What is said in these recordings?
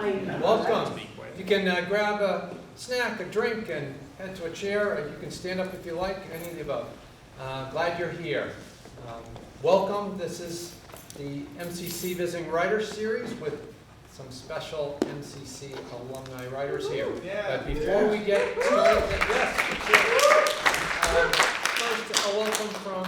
Welcome. You can grab a snack, a drink, and head to a chair. Or you can stand up if you like, any of the above. Glad you're here. Welcome. This is the MCC Visiting Writers Series with some special MCC alumni writers here. But before we get started, first a welcome from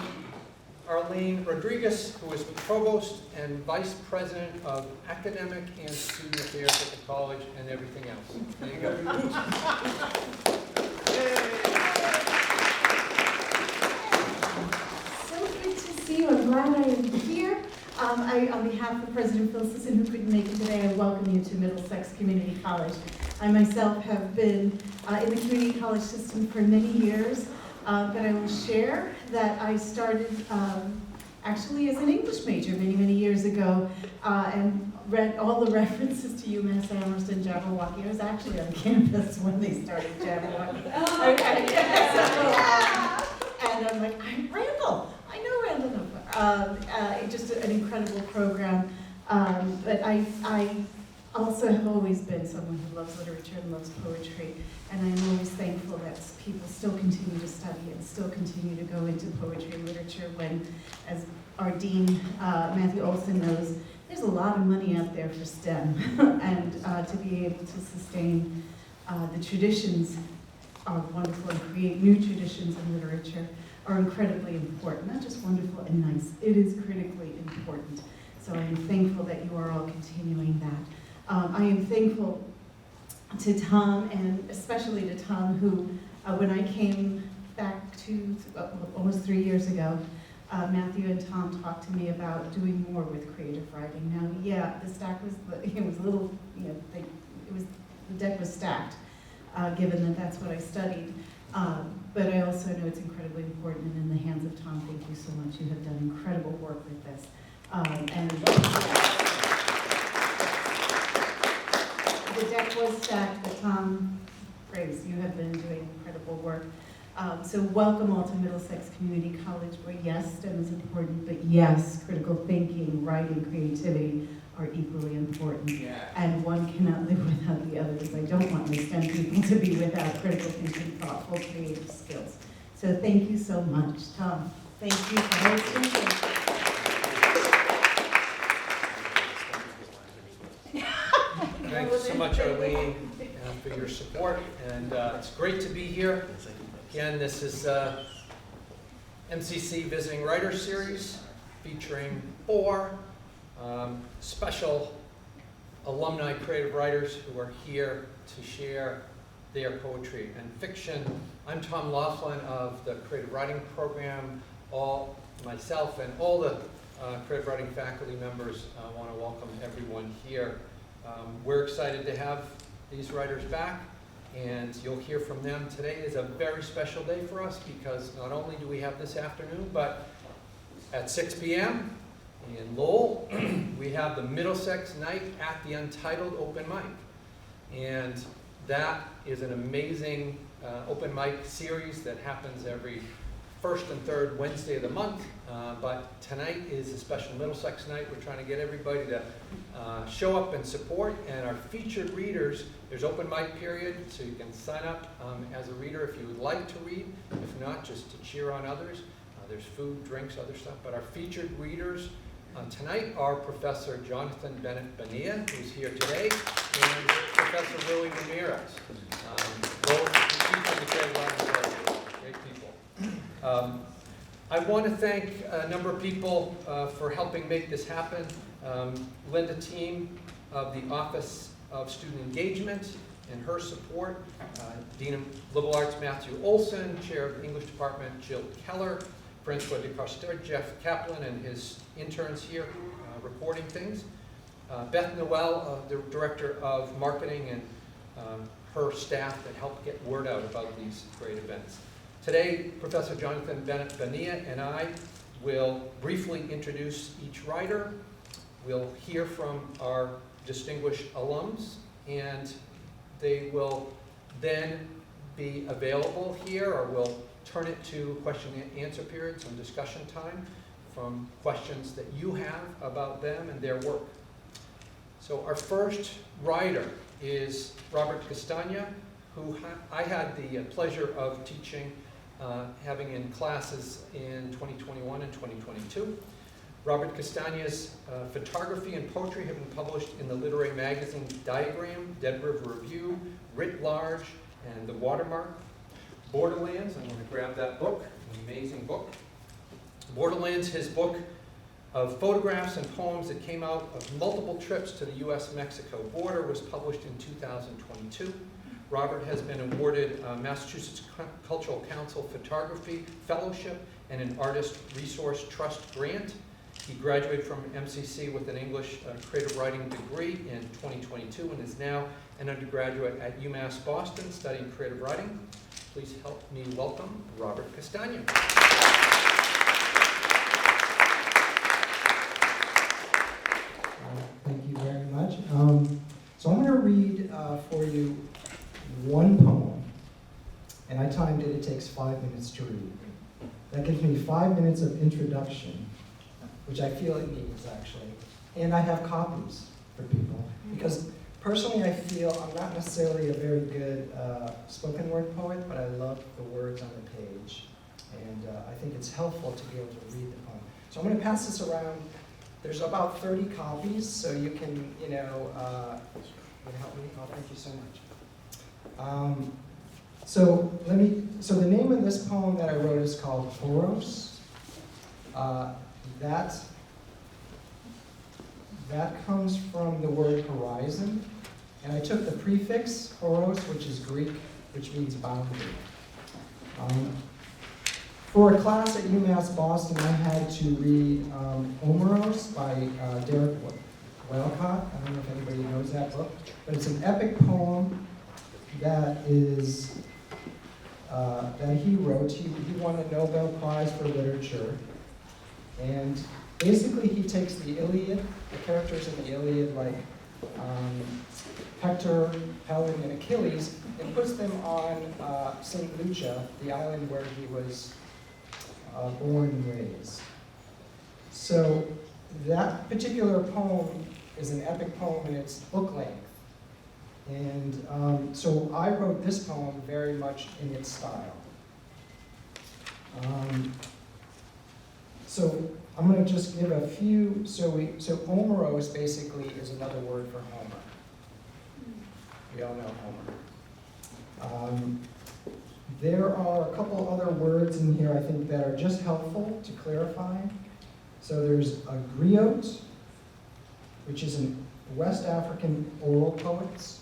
Arlene Rodriguez, who is Provost and Vice President of Academic and Student Affairs at the college and everything else. There you go. So good to see you. I'm glad I am here. On behalf of President Phil Sisson, who couldn't make it today, I welcome you to Middlesex Community College. I myself have been in the community college system for many years. But I will share that I started actually as an English major many years ago and read all the references to UMass Amherst and Jabberwocky. I was actually on campus when they started Jabberwocky. And I'm like, I'm Randall. I know Randall. Just an incredible program. But I also have always been someone who loves literature and loves poetry, and I'm always thankful that people still continue to study and still continue to go into poetry and literature when, as our dean, Matthew Olson, knows, there's a lot of money out there for STEM, and to be able to sustain the traditions are wonderful and create new traditions in literature are incredibly important. Not just wonderful and nice, it is critically important. So I am thankful that you are all continuing that. I am thankful to Tom, and especially to Tom, who, when I came back to almost 3 years ago, Matthew and Tom talked to me about doing more with creative writing. Now, yeah, the stack was, it was a little, you know, the deck was stacked, given that that's what I studied. But I also know it's incredibly important, and in the hands of Tom, thank you so much. You have done incredible work with this. The deck was stacked, but Tom, praise, you have been doing incredible work. So welcome all to Middlesex Community College, where yes, STEM is important, but yes, critical thinking, writing, creativity are equally important. Yeah. And one cannot live without the other, because I don't want my STEM people to be without critical thinking, thoughtful, creative skills. So thank you so much, Tom. Thank you for hosting. Thanks so much, Arlene, for your support, and it's great to be here. Again, this is MCC Visiting Writers Series, featuring 4 special alumni creative writers who are here to share their poetry and fiction. I'm Tom Laughlin of the Creative Writing Program. Myself and all the creative writing faculty members want to welcome everyone here. We're excited to have these writers back, and you'll hear from them. Today is a very special day for us because not only do we have this afternoon, but at 6 p.m. in Lowell, we have the Middlesex Night at the Untitled Open Mic. And that is an amazing open mic series that happens every first and third Wednesday of the month, but tonight is a special Middlesex night. We're trying to get everybody to show up and support, and our featured readers, there's open mic period, so you can sign up as a reader if you would like to read, if not, just to cheer on others. There's food, drinks, other stuff, but our featured readers tonight are Professor Jonathan Bennett Bonilla, who's here today, and Professor Willie Ramirez. Both teach in the Creative Writing Program. Great people. I want to thank a number of people for helping make this happen. Linda Team of the Office of Student Engagement and her support. Dean of Liberal Arts Matthew Olson, Chair of the English Department Jill Keller, Francois DeCoster, Jeff Kaplan and his interns here recording things. Beth Noel, the Director of Marketing, and her staff that help get word out about these great events. Today, Professor Jonathan Bennett Bonilla and I will briefly introduce each writer. We'll hear from our distinguished alums, and they will then be available here, or we'll turn it to question and answer period, some discussion time from questions that you have about them and their work. So our first writer is Robert Castagna, who I had the pleasure of teaching, having in classes in 2021 and 2022. Robert Castagna's photography and poetry have been published in the literary magazine Diagram, Dead River Review, Writ Large, and the Watermark. Borderlands, I'm going to grab that book, an amazing book. Borderlands, his book of photographs and poems that came out of multiple trips to the U.S.-Mexico border, was published in 2022. Robert has been awarded Massachusetts Cultural Council Photography Fellowship and an Artist Resource Trust grant. He graduated from MCC with an English creative writing degree in 2022 and is now an undergraduate at UMass Boston studying creative writing. Please help me welcome Robert Castagna. Thank you very much. So I'm going to read for you one poem, and I timed it. It takes 5 minutes to read. That gives me 5 minutes of introduction, which I feel it needs, actually. And I have copies for people, because personally I feel I'm not necessarily a very good spoken word poet, but I love the words on the page. And I think it's helpful to be able to read the poem. So I'm going to pass this around. There's about 30 copies, so you can, would help me? Oh, thank you so much. So the name of this poem that I wrote is called Horos. That comes from the word horizon, and I took the prefix horos, which is Greek, which means boundary. For a class at UMass Boston, I had to read Omeros by Derek Walcott. I don't know if anybody knows that book, but it's an epic poem that he wrote. He won a Nobel Prize for Literature, and basically he takes the Iliad, the characters in the Iliad, like Hector, Helen, and Achilles, and puts them on St. Lucia, the island where he was born and raised. So that particular poem is an epic poem, and it's book length. And so I wrote this poem very much in its style. So I'm going to just give a few. So Omeros basically is another word for Homer. We all know Homer. There are a couple other words in here I think that are just helpful to clarify. So there's a griot, which is a West African oral poets.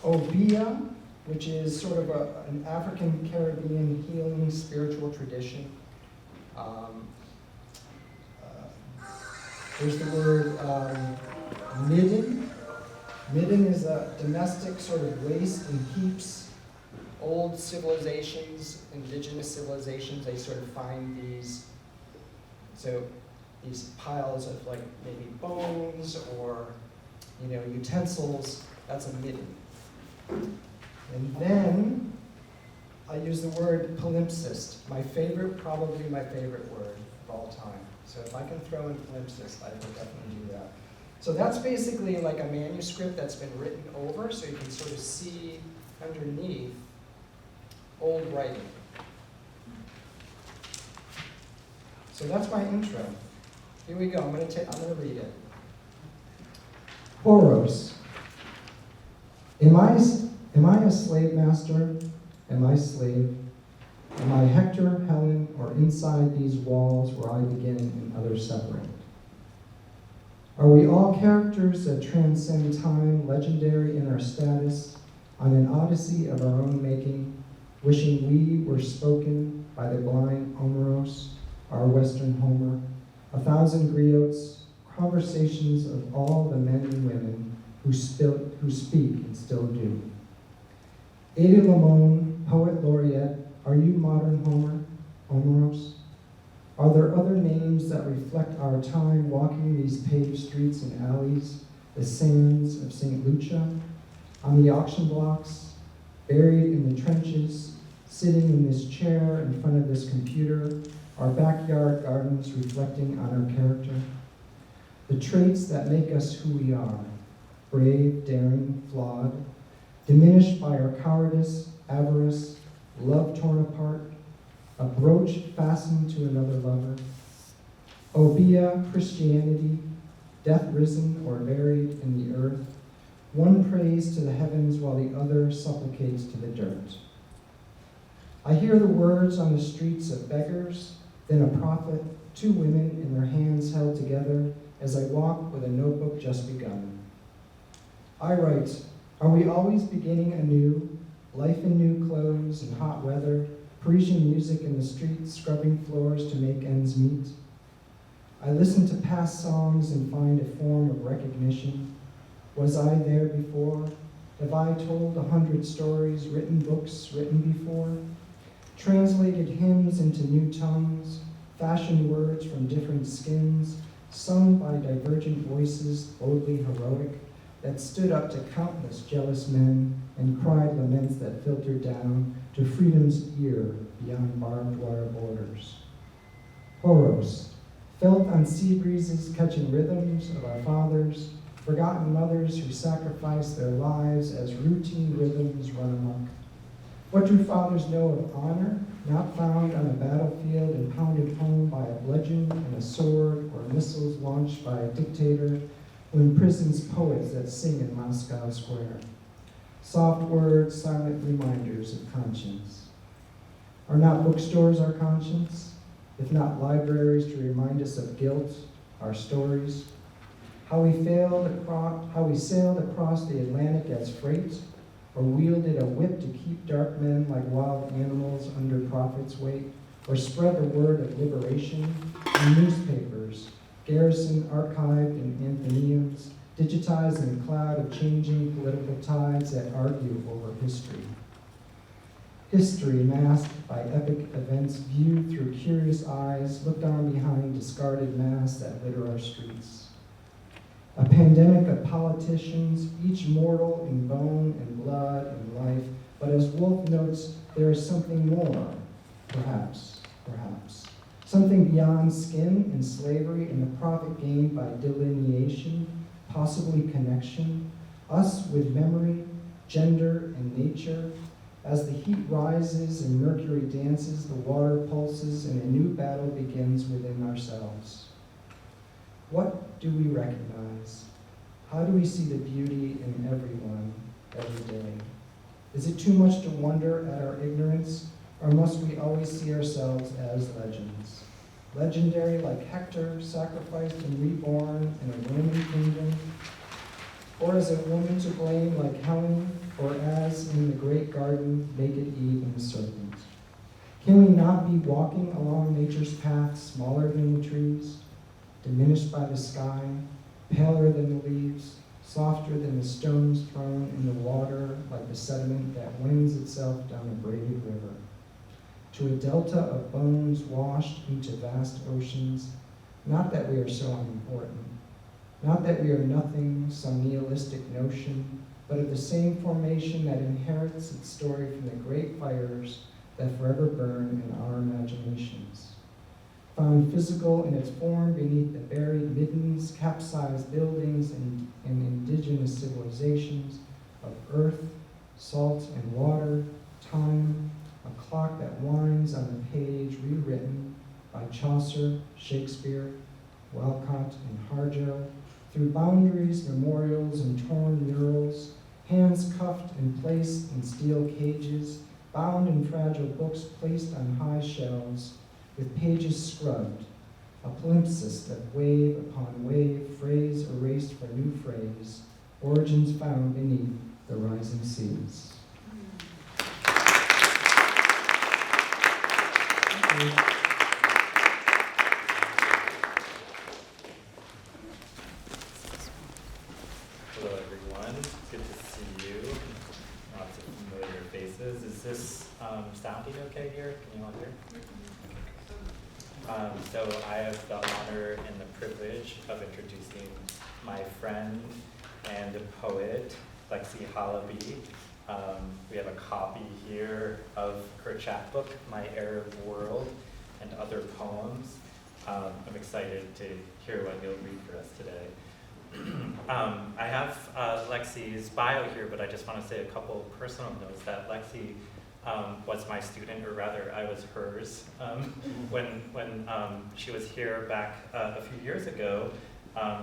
Obia, which is sort of an African Caribbean healing spiritual tradition. There's the word midden. Midden is a domestic sort of waste and heaps. Old civilizations, indigenous civilizations, they sort of find these piles of like maybe bones or utensils. That's a midden. And then I use the word palimpsest, probably my favorite word of all time. So if I can throw in palimpsest, I will definitely do that. So that's basically like a manuscript that's been written over, so you can sort of see underneath old writing. So that's my intro. Here we go. I'm going to read it. Horos. Am I a slave master? Am I slave? Am I Hector, Helen, or inside these walls where I begin and others separate? Are we all characters that transcend time, legendary in our status, on an odyssey of our own making, wishing we were spoken by the blind Omeros, our Western Homer, 1,000 griots, conversations of all the men and women who speak and still do. Ada Limon, poet laureate, are you modern Homer, Omeros? Are there other names that reflect our time walking these paved streets and alleys, the sands of St. Lucia, on the auction blocks, buried in the trenches, sitting in this chair in front of this computer, our backyard gardens reflecting on our character? the traits that make us who we are, brave, daring, flawed, diminished by our cowardice, avarice, love torn apart, a brooch fastened to another lover, obeah, Christianity, death risen or buried in the earth, one prays to the heavens while the other supplicates to the dirt. I hear the words on the streets of beggars, then a prophet, two women in their hands held together as I walk with a notebook just begun. I write, are we always beginning anew, life in new clothes and hot weather, Parisian music in the streets, scrubbing floors to make ends meet? I listen to past songs and find a form of recognition. Was I there before? Have I told 100 stories, written books written before? Translated hymns into new tongues, fashioned words from different skins, sung by divergent voices, boldly heroic, that stood up to countless jealous men and cried laments that filtered down to freedom's ear beyond barbed wire borders. Horos, felt on sea breezes catching rhythms of our fathers, forgotten mothers who sacrificed their lives as routine rhythms run amok. What do fathers know of honor, not found on a battlefield and pounded home by a bludgeon and a sword or missiles launched by a dictator who imprisons poets that sing in Moscow Square? Soft words, silent reminders of conscience. Are not bookstores our conscience? If not libraries to remind us of guilt, our stories? How we sailed across the Atlantic as freight, or wielded a whip to keep dark men like wild animals under profit's weight, or spread the word of liberation in newspapers, garrison archived in anthemiums, digitized in a cloud of changing political tides that argue over history. History masked by epic events viewed through curious eyes, looked on behind discarded masks that litter our streets. A pandemic of politicians, each mortal in bone and blood and life, but as Wolf notes, there is something more, perhaps. Something beyond skin and slavery and the profit gained by delineation, possibly connection, us with memory, gender, and nature. As the heat rises and mercury dances, the water pulses, and a new battle begins within ourselves. What do we recognize? How do we see the beauty in everyone, every day? Is it too much to wonder at our ignorance, or must we always see ourselves as legends? Legendary like Hector, sacrificed and reborn in a Roman kingdom? Or as a woman to blame like Helen, or as in the great garden, naked Eve and the serpent? Can we not be walking along nature's path smaller than the trees, diminished by the sky, paler than the leaves, softer than the stones thrown in the water like the sediment that winds itself down a braided river? To a delta of bones washed into vast oceans, not that we are so unimportant, not that we are nothing, some nihilistic notion, but of the same formation that inherits its story from the great fires that forever burn in our imaginations. Found physical in its form beneath the buried middens, capsized buildings, and indigenous civilizations of earth, salt and water, time, a clock that winds on the page rewritten by Chaucer, Shakespeare, Walcott, and Harjo, through boundaries, memorials, and torn murals, hands cuffed and placed in steel cages, bound in fragile books placed on high shelves, with pages scrubbed, a palimpsest of wave upon wave, phrase erased for new phrase, origins found beneath the rising seas. Hello everyone, it's good to see you. Lots of familiar faces. Is this sounding okay here? Can you all hear? So I have the honor and the privilege of introducing my friend and poet, Lexi Halaby. We have a copy here of her chapbook, My Arab World, and Other Poems. I'm excited to hear what you'll read for us today. I have Lexi's bio here, but I just want to say a couple personal notes that Lexi was my student, or rather I was hers, when she was here back a few years ago.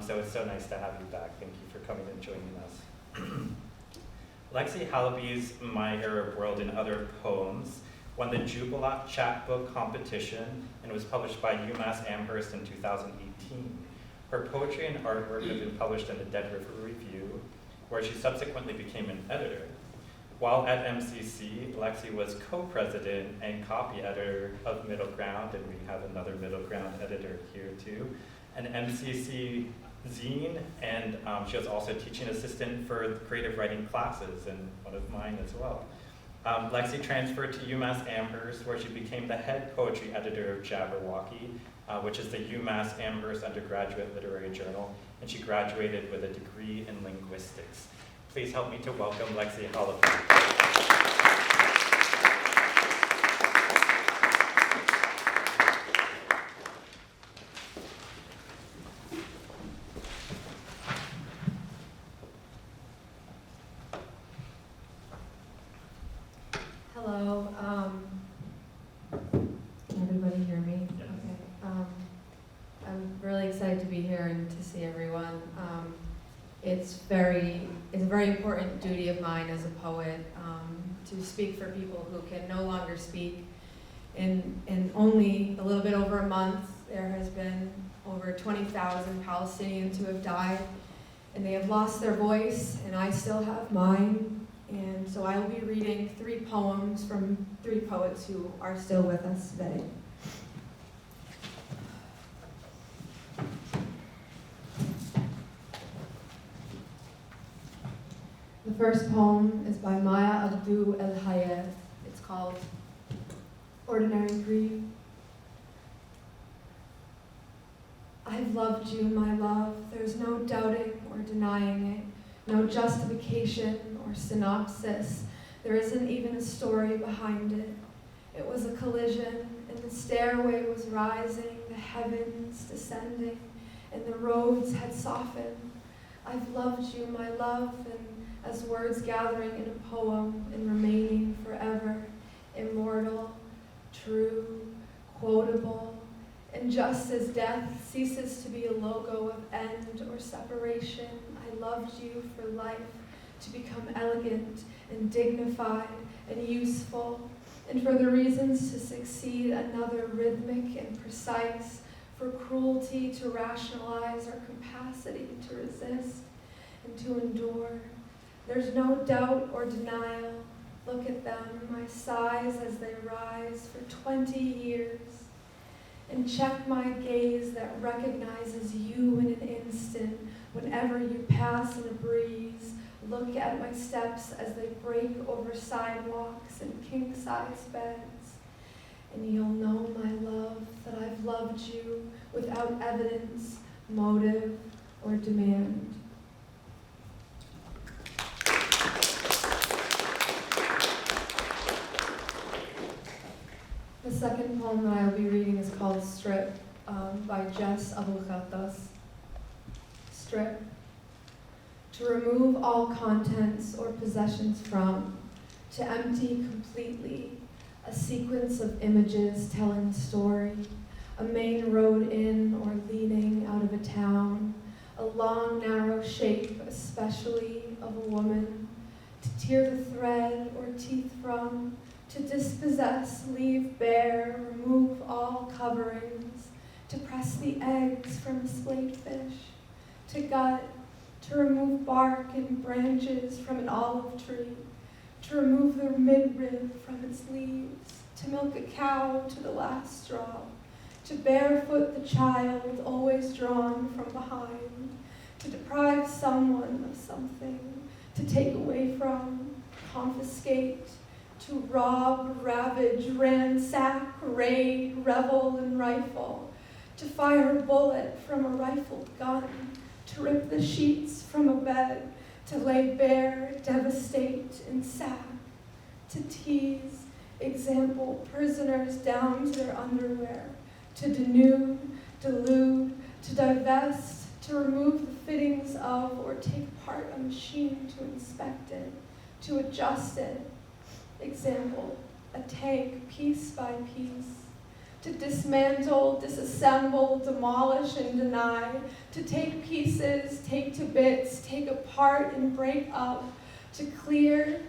So it's so nice to have you back. Thank you for coming and joining us. Lexi Halaby's My Arab World and Other Poems won the Jubilat Chapbook Competition and was published by UMass Amherst in 2018. Her poetry and artwork have been published in the Dead River Review, where she subsequently became an editor. While at MCC, Lexi was co-president and copy editor of Middleground, and we have another Middleground editor here too, an MCC zine, and she was also teaching assistant for creative writing classes, and one of mine as well. Lexi transferred to UMass Amherst, where she became the head poetry editor of Jabberwocky, which is the UMass Amherst undergraduate literary journal, and she graduated with a degree in linguistics. Please help me to welcome Lexi Halaby. Hello. Can everybody hear me? Yes. Okay. I'm really excited to be here and to see everyone. It's a very important duty of mine as a poet to speak for people who can no longer speak. In only a little bit over a month, there has been over 20,000 Palestinians who have died, and they have lost their voice, and I still have mine. And so I will be reading 3 poems from 3 poets who are still with us today. The first poem is by Maya Abdu El Hayat. It's called Ordinary Grief. I've loved you, my love. There's no doubting or denying it, no justification or synopsis. There isn't even a story behind it. It was a collision, and the stairway was rising, the heavens descending, and the roads had softened. I've loved you, my love, and as words gathering in a poem and remaining forever, immortal, true, quotable, and just as death ceases to be a logo of end or separation, I loved you for life, to become elegant and dignified and useful, and for the reasons to succeed another rhythmic and precise, for cruelty to rationalize our capacity to resist and to endure. There's no doubt or denial. Look at them, my sighs as they rise for 20 years. And check my gaze that recognizes you in an instant whenever you pass in a breeze. Look at my steps as they break over sidewalks and king-size beds. And you'll know, my love, that I've loved you without evidence, motive, or demand. The second poem that I'll be reading is called Strip by Jess Abulkatas. Strip. To remove all contents or possessions from, to empty completely, a sequence of images telling story, a main road in or leading out of a town, a long narrow shape, especially of a woman, to tear the thread or teeth from, to dispossess, leave bare, remove all coverings, to press the eggs from a splayed fish, to gut, to remove bark and branches from an olive tree, to remove the midrib from its leaves, to milk a cow to the last straw, to barefoot the child always drawn from behind, to deprive someone of something, to take away from, confiscate, to rob, ravage, ransack, raid, revel, and rifle, to fire a bullet from a rifled gun, to rip the sheets from a bed, to lay bare, devastate, and sack, to tease, example, prisoners down to their underwear, to denude, delude, to divest, to remove the fittings of, or take apart a machine to inspect it, to adjust it. Example, a tank piece by piece. To dismantle, disassemble, demolish, and deny. To take pieces, take to bits, take apart and break up. To clear,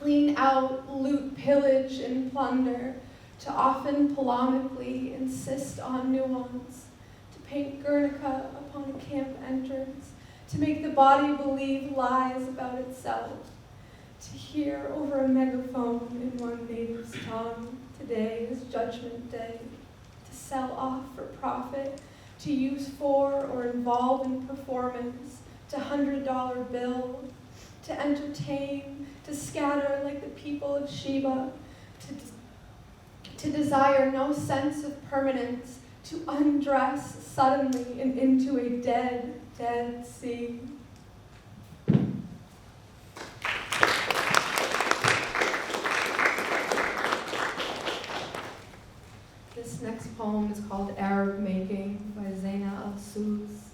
clean out, loot, pillage, and plunder. To often polemically insist on nuance. To paint Guernica upon a camp entrance. To make the body believe lies about itself. To hear over a megaphone in one native's tongue, today is Judgment Day. To sell off for profit, to use for or involve in performance, to $100 bill, to entertain, to scatter like the people of Sheba, to desire no sense of permanence, to undress suddenly and into a dead, dead sea. This next poem is called Arab Making by Zaina al-Suz.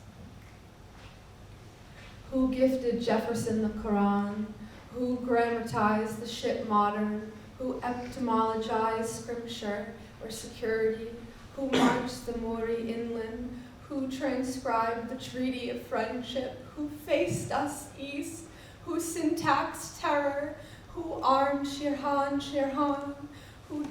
Who gifted Jefferson the Quran? Who grammatized the ship modern? Who etymologized scripture or security? Who marched the Mori inland? Who transcribed the Treaty of Friendship? Who faced us east? Who syntaxed terror? Who armed Shirhan? Who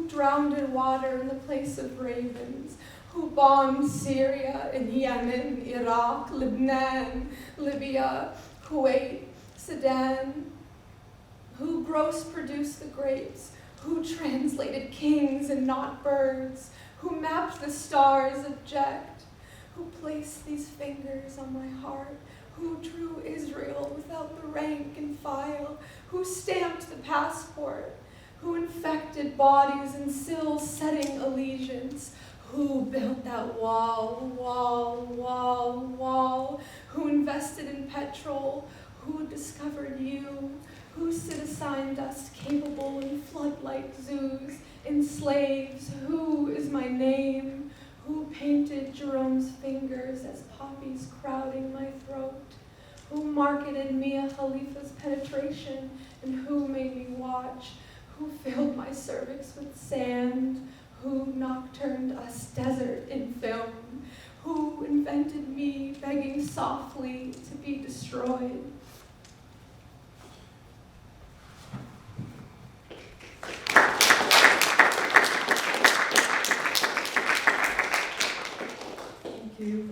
drowned in water in the place of ravens? Who bombed Syria and Yemen, Iraq, Lebanon, Libya, Kuwait, Sudan? Who gross produced the grapes? Who translated kings and not birds? Who mapped the stars object? Who placed these fingers on my heart? Who drew Israel without the rank and file? Who stamped the passport? Who infected bodies and still setting allegiance? Who built that wall? Who invested in petrol? Who discovered you? Who citizened us capable in floodlight zoos? In slaves, who is my name? Who painted Jerome's fingers as poppies crowding my throat? Who marketed Mia Khalifa's penetration? And who made me watch? Who filled my cervix with sand? Who nocturned us desert in film? Who invented me begging softly to be destroyed? Thank you.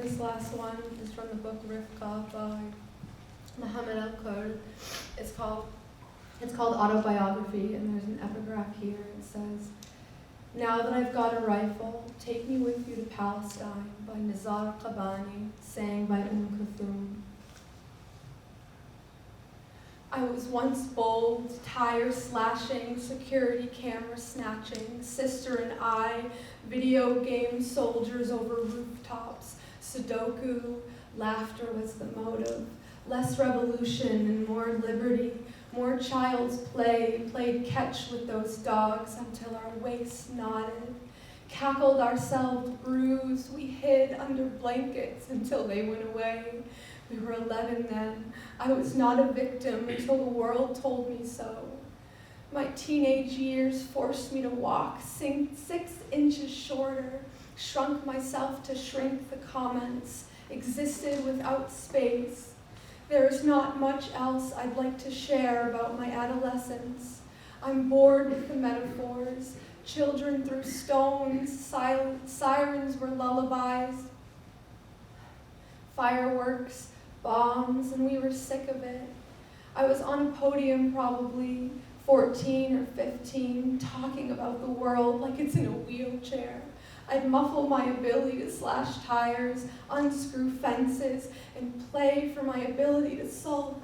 This last one is from the book Rifqa by Muhammad al-Kurd. It's called Autobiography, and there's an epigraph here. It says, "Now that I've got a rifle, take me with you to Palestine," by Nizar Qabani, sang by Kulthum. I was once bold, tire slashing, security camera snatching, sister and I, video game soldiers over rooftops, Sudoku, laughter was the motive, less revolution and more liberty, more child's play, played catch with those dogs until our waists nodded, cackled ourselves bruised, we hid under blankets until they went away. We were 11 then. I was not a victim until the world told me so. My teenage years forced me to walk 6 inches shorter, shrunk myself to shrink the comments, existed without space. There is not much else I'd like to share about my adolescence. I'm bored with the metaphors. Children threw stones, sirens were lullabies, fireworks, bombs, and we were sick of it. I was on a podium probably 14 or 15, talking about the world like it's in a wheelchair. I'd muffle my ability to slash tires, unscrew fences, and play for my ability to sulk.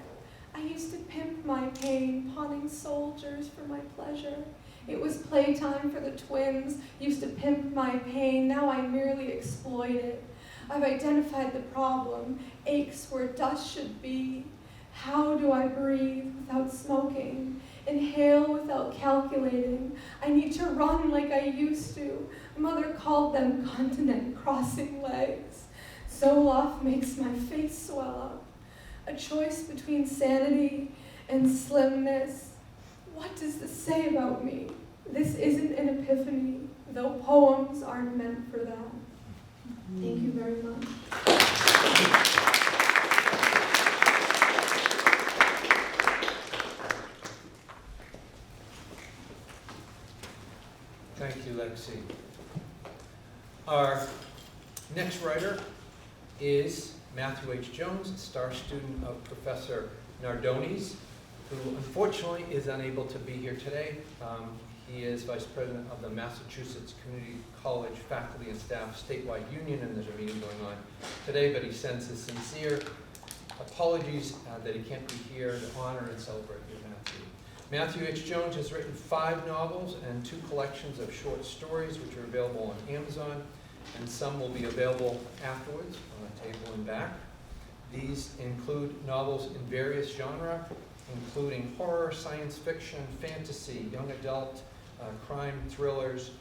I used to pimp my pain, pawning soldiers for my pleasure. It was playtime for the twins, used to pimp my pain, now I merely exploit it. I've identified the problem, aches where dust should be. How do I breathe without smoking? Inhale without calculating. I need to run like I used to. Mother called them continent-crossing legs. Zoloft makes my face swell up. A choice between sanity and slimness. What does this say about me? This isn't an epiphany, though poems aren't meant for that. Thank you very much. Thank you, Lexi. Our next writer is Matthew H. Jones, a star student of Professor Nardoni's, who unfortunately is unable to be here today. He is Vice President of the Massachusetts Community College Faculty and Staff Statewide Union, and there's a meeting going on today, but he sends his sincere apologies that he can't be here to honor and celebrate with Matthew. Matthew H. Jones has written 5 novels and 2 collections of short stories, which are available on Amazon, and some will be available afterwards on a table and back. These include novels in various genres, including horror, science fiction, fantasy, young adult, crime thrillers.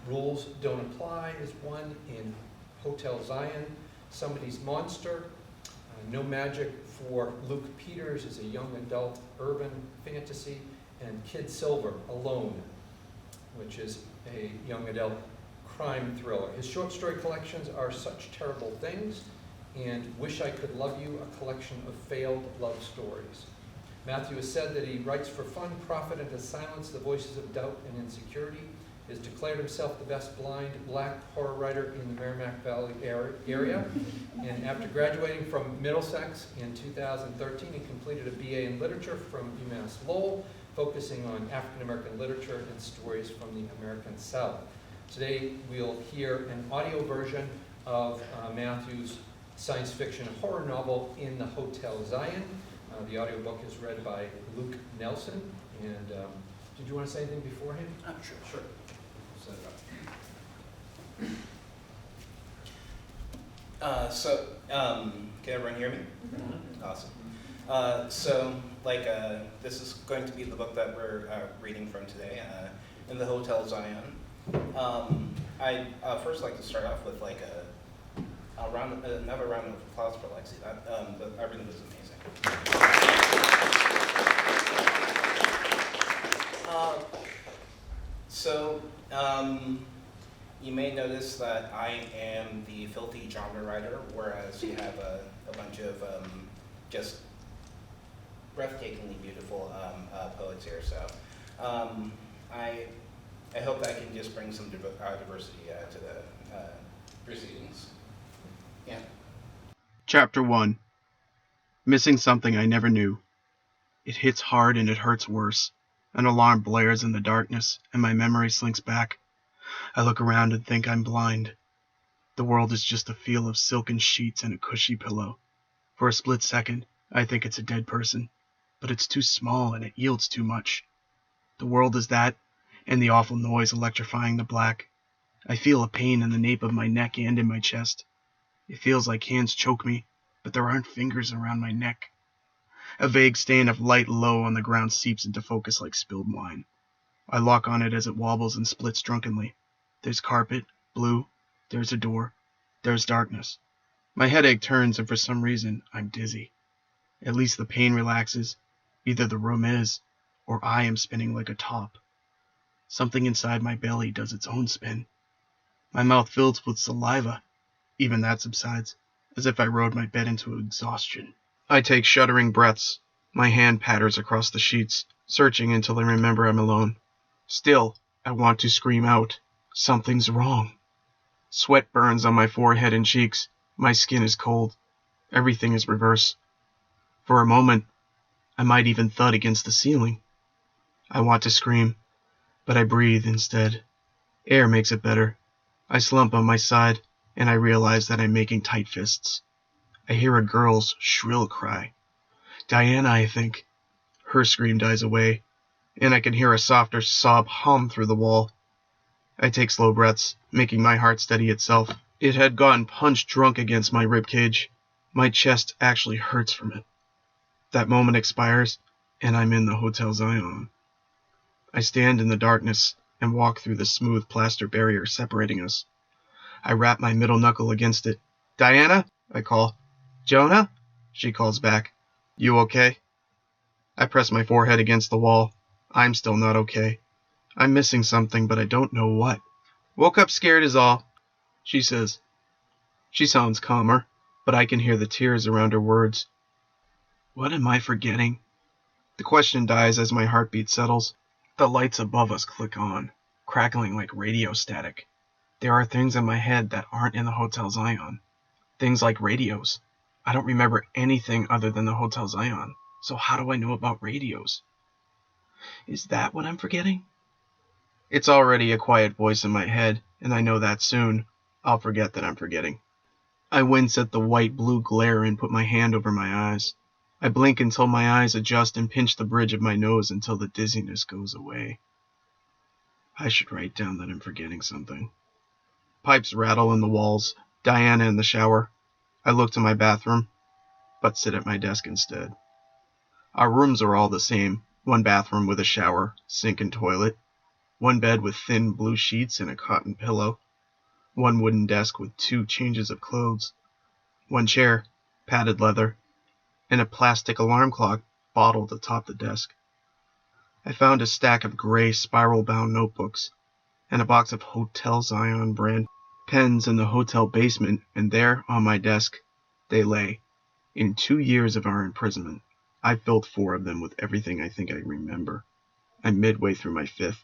Rules Don't Apply is one in Hotel Zion. Somebody's Monster. No Magic for Luke Peters is a young adult urban fantasy. And Kid Silver, Alone, which is a young adult crime thriller. His short story collections are Such Terrible Things and Wish I Could Love You, a collection of failed love stories. Matthew has said that he writes for fun, profit, and to silence the voices of doubt and insecurity. He has declared himself the best blind black horror writer in the Merrimack Valley area. And after graduating from Middlesex in 2013, he completed a BA in literature from UMass Lowell, focusing on African American literature and stories from the American South. Today we'll hear an audio version of Matthew's science fiction horror novel In the Hotel Zion. The audiobook is read by Luke Nelson. And did you want to say anything beforehand? Sure. Set it up. Can everyone hear me? Mm-hmm. Awesome. This is going to be the book that we're reading from today, In the Hotel Zion. I'd first like to start off with another round of applause for Lexi. Everything was amazing. You may notice that I am the filthy genre writer, whereas you have a bunch of just breathtakingly beautiful poets here. So I hope that I can just bring some diversity to the proceedings. Yeah. Chapter 1. Missing something I never knew. It hits hard and it hurts worse. An alarm blares in the darkness, and my memory slinks back. I look around and think I'm blind. The world is just a feel of silken sheets and a cushy pillow. For a split second, I think it's a dead person, but it's too small and it yields too much. The world is that, and the awful noise electrifying the black. I feel a pain in the nape of my neck and in my chest. It feels like hands choke me, but there aren't fingers around my neck. A vague stain of light low on the ground seeps into focus like spilled wine. I lock on it as it wobbles and splits drunkenly. There's carpet, blue, there's a door, there's darkness. My headache turns and for some reason I'm dizzy. At least the pain relaxes. Either the room is, or I am spinning like a top. Something inside my belly does its own spin. My mouth fills with saliva. Even that subsides, as if I rode my bed into exhaustion. I take shuddering breaths. My hand patters across the sheets, searching until I remember I'm alone. Still, I want to scream out. Something's wrong. Sweat burns on my forehead and cheeks. My skin is cold. Everything is reverse. For a moment, I might even thud against the ceiling. I want to scream, but I breathe instead. Air makes it better. I slump on my side, and I realize that I'm making tight fists. I hear a girl's shrill cry. Diana, I think. Her scream dies away, and I can hear a softer sob hum through the wall. I take slow breaths, making my heart steady itself. It had gotten punch drunk against my ribcage. My chest actually hurts from it. That moment expires, and I'm in the Hotel Zion. I stand in the darkness and walk through the smooth plaster barrier separating us. I rap my middle knuckle against it. "Diana?" I call. "Jonah?" She calls back. "You okay?" I press my forehead against the wall. I'm still not okay. I'm missing something, but I don't know what. "Woke up scared is all," she says. She sounds calmer, but I can hear the tears around her words. What am I forgetting? The question dies as my heartbeat settles. The lights above us click on, crackling like radio static. There are things in my head that aren't in the Hotel Zion. Things like radios. I don't remember anything other than the Hotel Zion, so how do I know about radios? Is that what I'm forgetting? It's already a quiet voice in my head, and I know that soon I'll forget that I'm forgetting. I wince at the white-blue glare and put my hand over my eyes. I blink until my eyes adjust and pinch the bridge of my nose until the dizziness goes away. I should write down that I'm forgetting something. Pipes rattle in the walls. Diana in the shower. I look to my bathroom, but sit at my desk instead. Our rooms are all the same. One bathroom with a shower, sink and toilet. One bed with thin blue sheets and a cotton pillow. One wooden desk with 2 changes of clothes. One chair, padded leather, and a plastic alarm clock bottled atop the desk. I found a stack of gray spiral-bound notebooks and a box of Hotel Zion brand pens in the hotel basement, and there, on my desk, they lay. In 2 years of our imprisonment, I filled 4 of them with everything I think I remember. I'm midway through my 5th.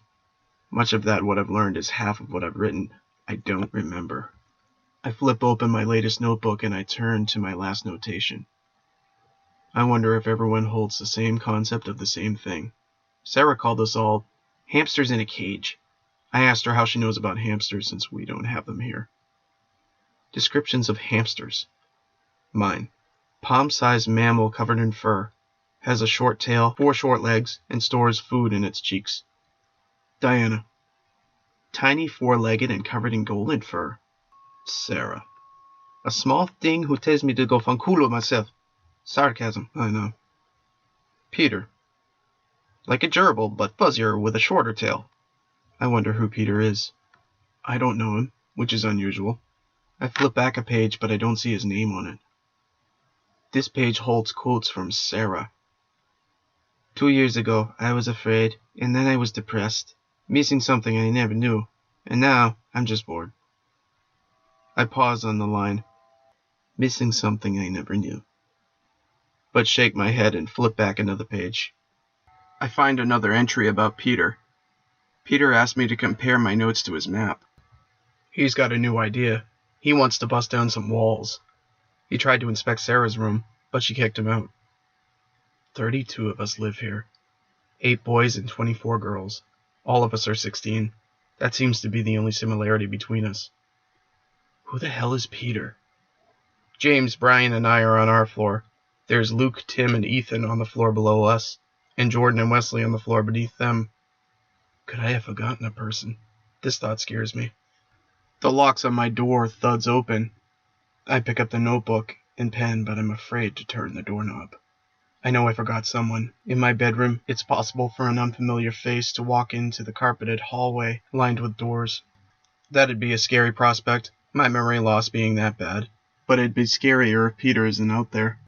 Much of that what I've learned is half of what I've written. I don't remember. I flip open my latest notebook and I turn to my last notation. I wonder if everyone holds the same concept of the same thing. Sarah called us all hamsters in a cage. I asked her how she knows about hamsters since we don't have them here. Descriptions of hamsters. Mine. Palm-sized mammal covered in fur. Has a short tail, 4 short legs, and stores food in its cheeks. Diana. Tiny 4-legged and covered in golden fur. Sarah. A small thing who tells me to go fanculo myself. Sarcasm, I know. Peter. Like a gerbil, but fuzzier with a shorter tail. I wonder who Peter is. I don't know him, which is unusual. I flip back a page, but I don't see his name on it. This page holds quotes from Sarah. 2 years ago, I was afraid, and then I was depressed, missing something I never knew, and now I'm just bored. I pause on the line, missing something I never knew, but shake my head and flip back another page. I find another entry about Peter. Peter asked me to compare my notes to his map. He's got a new idea. He wants to bust down some walls. He tried to inspect Sarah's room, but she kicked him out. 32 of us live here. 8 boys and 24 girls. All of us are 16. That seems to be the only similarity between us. Who the hell is Peter? James, Brian, and I are on our floor. There's Luke, Tim, and Ethan on the floor below us, and Jordan and Wesley on the floor beneath them. Could I have forgotten a person? This thought scares me. The locks on my door thuds open. I pick up the notebook and pen, but I'm afraid to turn the doorknob. I know I forgot someone. In my bedroom, it's possible for an unfamiliar face to walk into the carpeted hallway lined with doors. That'd be a scary prospect, my memory loss being that bad. But it'd be scarier if Peter isn't out there.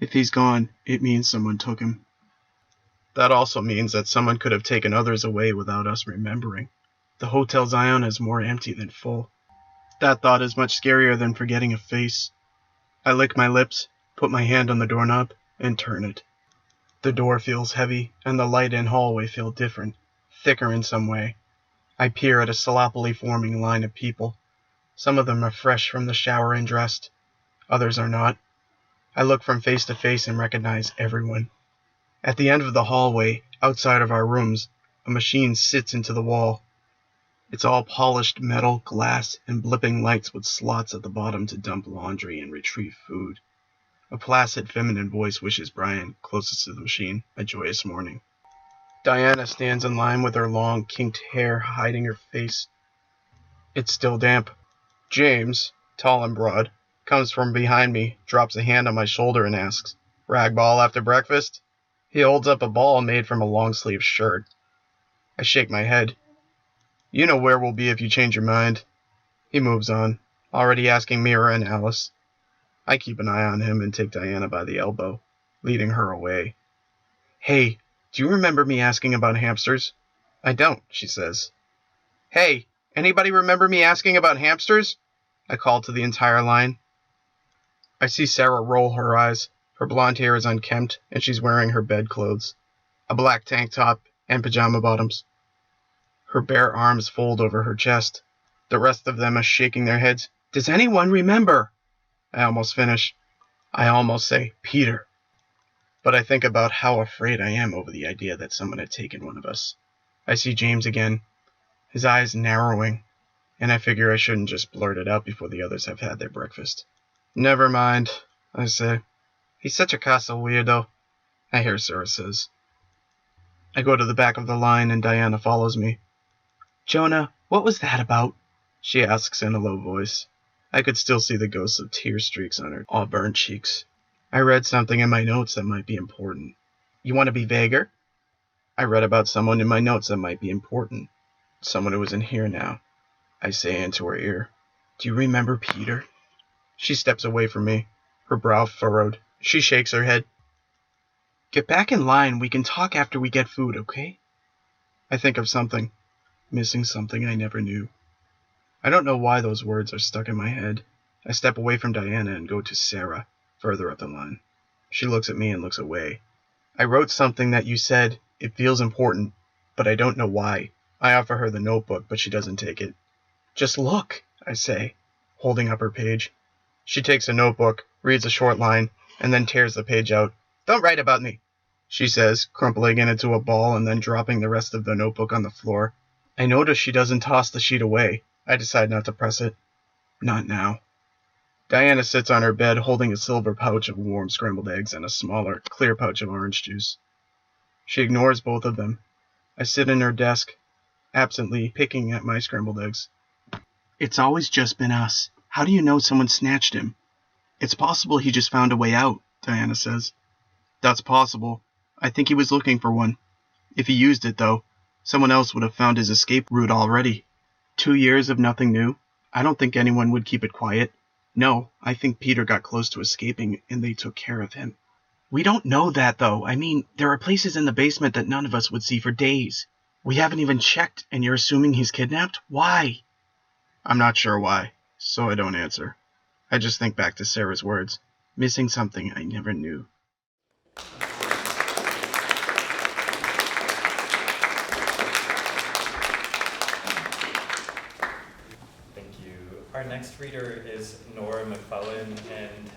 If he's gone, it means someone took him. That also means that someone could have taken others away without us remembering. The Hotel Zion is more empty than full. That thought is much scarier than forgetting a face. I lick my lips, put my hand on the doorknob, and turn it. The door feels heavy, and the light and hallway feel different, thicker in some way. I peer at a sloppily forming line of people. Some of them are fresh from the shower and dressed. Others are not. I look from face to face and recognize everyone. At the end of the hallway, outside of our rooms, a machine sits into the wall. It's all polished metal, glass, and blipping lights with slots at the bottom to dump laundry and retrieve food. A placid feminine voice wishes Brian, closest to the machine, a joyous morning. Diana stands in line with her long, kinked hair hiding her face. It's still damp. James, tall and broad, comes from behind me, drops a hand on my shoulder and asks, "Rag ball after breakfast?" He holds up a ball made from a long-sleeved shirt. I shake my head. You know where we'll be if you change your mind. He moves on, already asking Mira and Alice. I keep an eye on him and take Diana by the elbow, leading her away. Hey, do you remember me asking about hamsters? I don't, she says. Hey, anybody remember me asking about hamsters? I call to the entire line. I see Sarah roll her eyes. Her blonde hair is unkempt, and she's wearing her bedclothes, a black tank top and pajama bottoms. Her bare arms fold over her chest. The rest of them are shaking their heads. Does anyone remember? I almost finish. I almost say, Peter. But I think about how afraid I am over the idea that someone had taken one of us. I see James again, his eyes narrowing, and I figure I shouldn't just blurt it out before the others have had their breakfast. Never mind, I say. He's such a Casa weirdo, I hear Sarah says. I go to the back of the line and Diana follows me. Jonah, what was that about? She asks in a low voice. I could still see the ghosts of tear streaks on her auburn cheeks. I read something in my notes that might be important. You want to be vaguer? I read about someone in my notes that might be important. Someone who isn't here now. I say into her ear. Do you remember Peter? She steps away from me, her brow furrowed. She shakes her head. Get back in line. We can talk after we get food, okay? I think of something. Missing something I never knew. I don't know why those words are stuck in my head. I step away from Diana and go to Sarah, further up the line. She looks at me and looks away. I wrote something that you said. It feels important, but I don't know why. I offer her the notebook, but she doesn't take it. Just look, I say, holding up her page. She takes a notebook, reads a short line, and then tears the page out. Don't write about me, she says, crumpling it into a ball and then dropping the rest of the notebook on the floor. I notice she doesn't toss the sheet away. I decide not to press it. Not now. Diana sits on her bed holding a silver pouch of warm scrambled eggs and a smaller, clear pouch of orange juice. She ignores both of them. I sit in her desk, absently picking at my scrambled eggs. It's always just been us. How do you know someone snatched him? It's possible he just found a way out, Diana says. That's possible. I think he was looking for one. If he used it, though, someone else would have found his escape route already. 2 years of nothing new? I don't think anyone would keep it quiet. No, I think Peter got close to escaping and they took care of him. We don't know that, though. I mean, there are places in the basement that none of us would see for days. We haven't even checked, and you're assuming he's kidnapped? Why? I'm not sure why, so I don't answer. I just think back to Sarah's words. Missing something I never knew. Thank you. Our next reader is Nora McClellan, and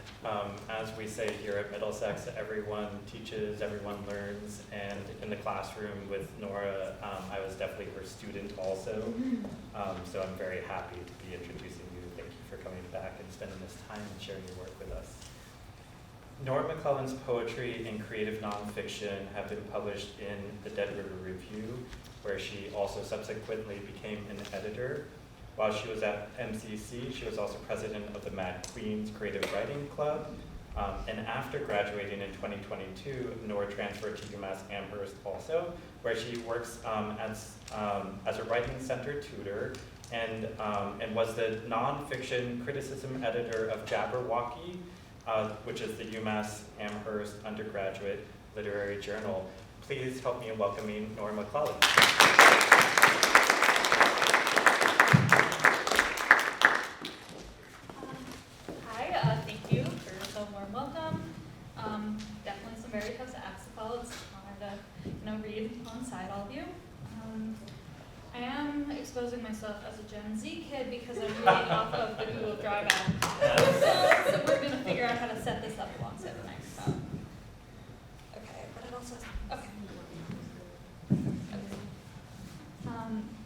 as we say here at Middlesex, everyone teaches, everyone learns, and in the classroom with Nora, I was definitely her student also, so I'm very happy to be introducing you. Thank you for coming back and spending this time and sharing your work with us. Nora McClellan's poetry and creative nonfiction have been published in the Dead River Review, where she also subsequently became an editor. While she was at MCC, she was also president of the Mad Queens Creative Writing Club. And after graduating in 2022, Nora transferred to UMass Amherst also, where she works as a writing center tutor and was the nonfiction criticism editor of Jabberwocky, which is the UMass Amherst undergraduate literary journal. Please help me in welcoming Nora McClellan. Thank you for so warm welcome. Definitely some very tough acts to follow. It's an honor to read alongside all of you. I am exposing myself as a Gen Z kid because I'm reading off of the Google Drive app. So we're going to figure out how to set this up alongside the microphone. Okay, but it also okay.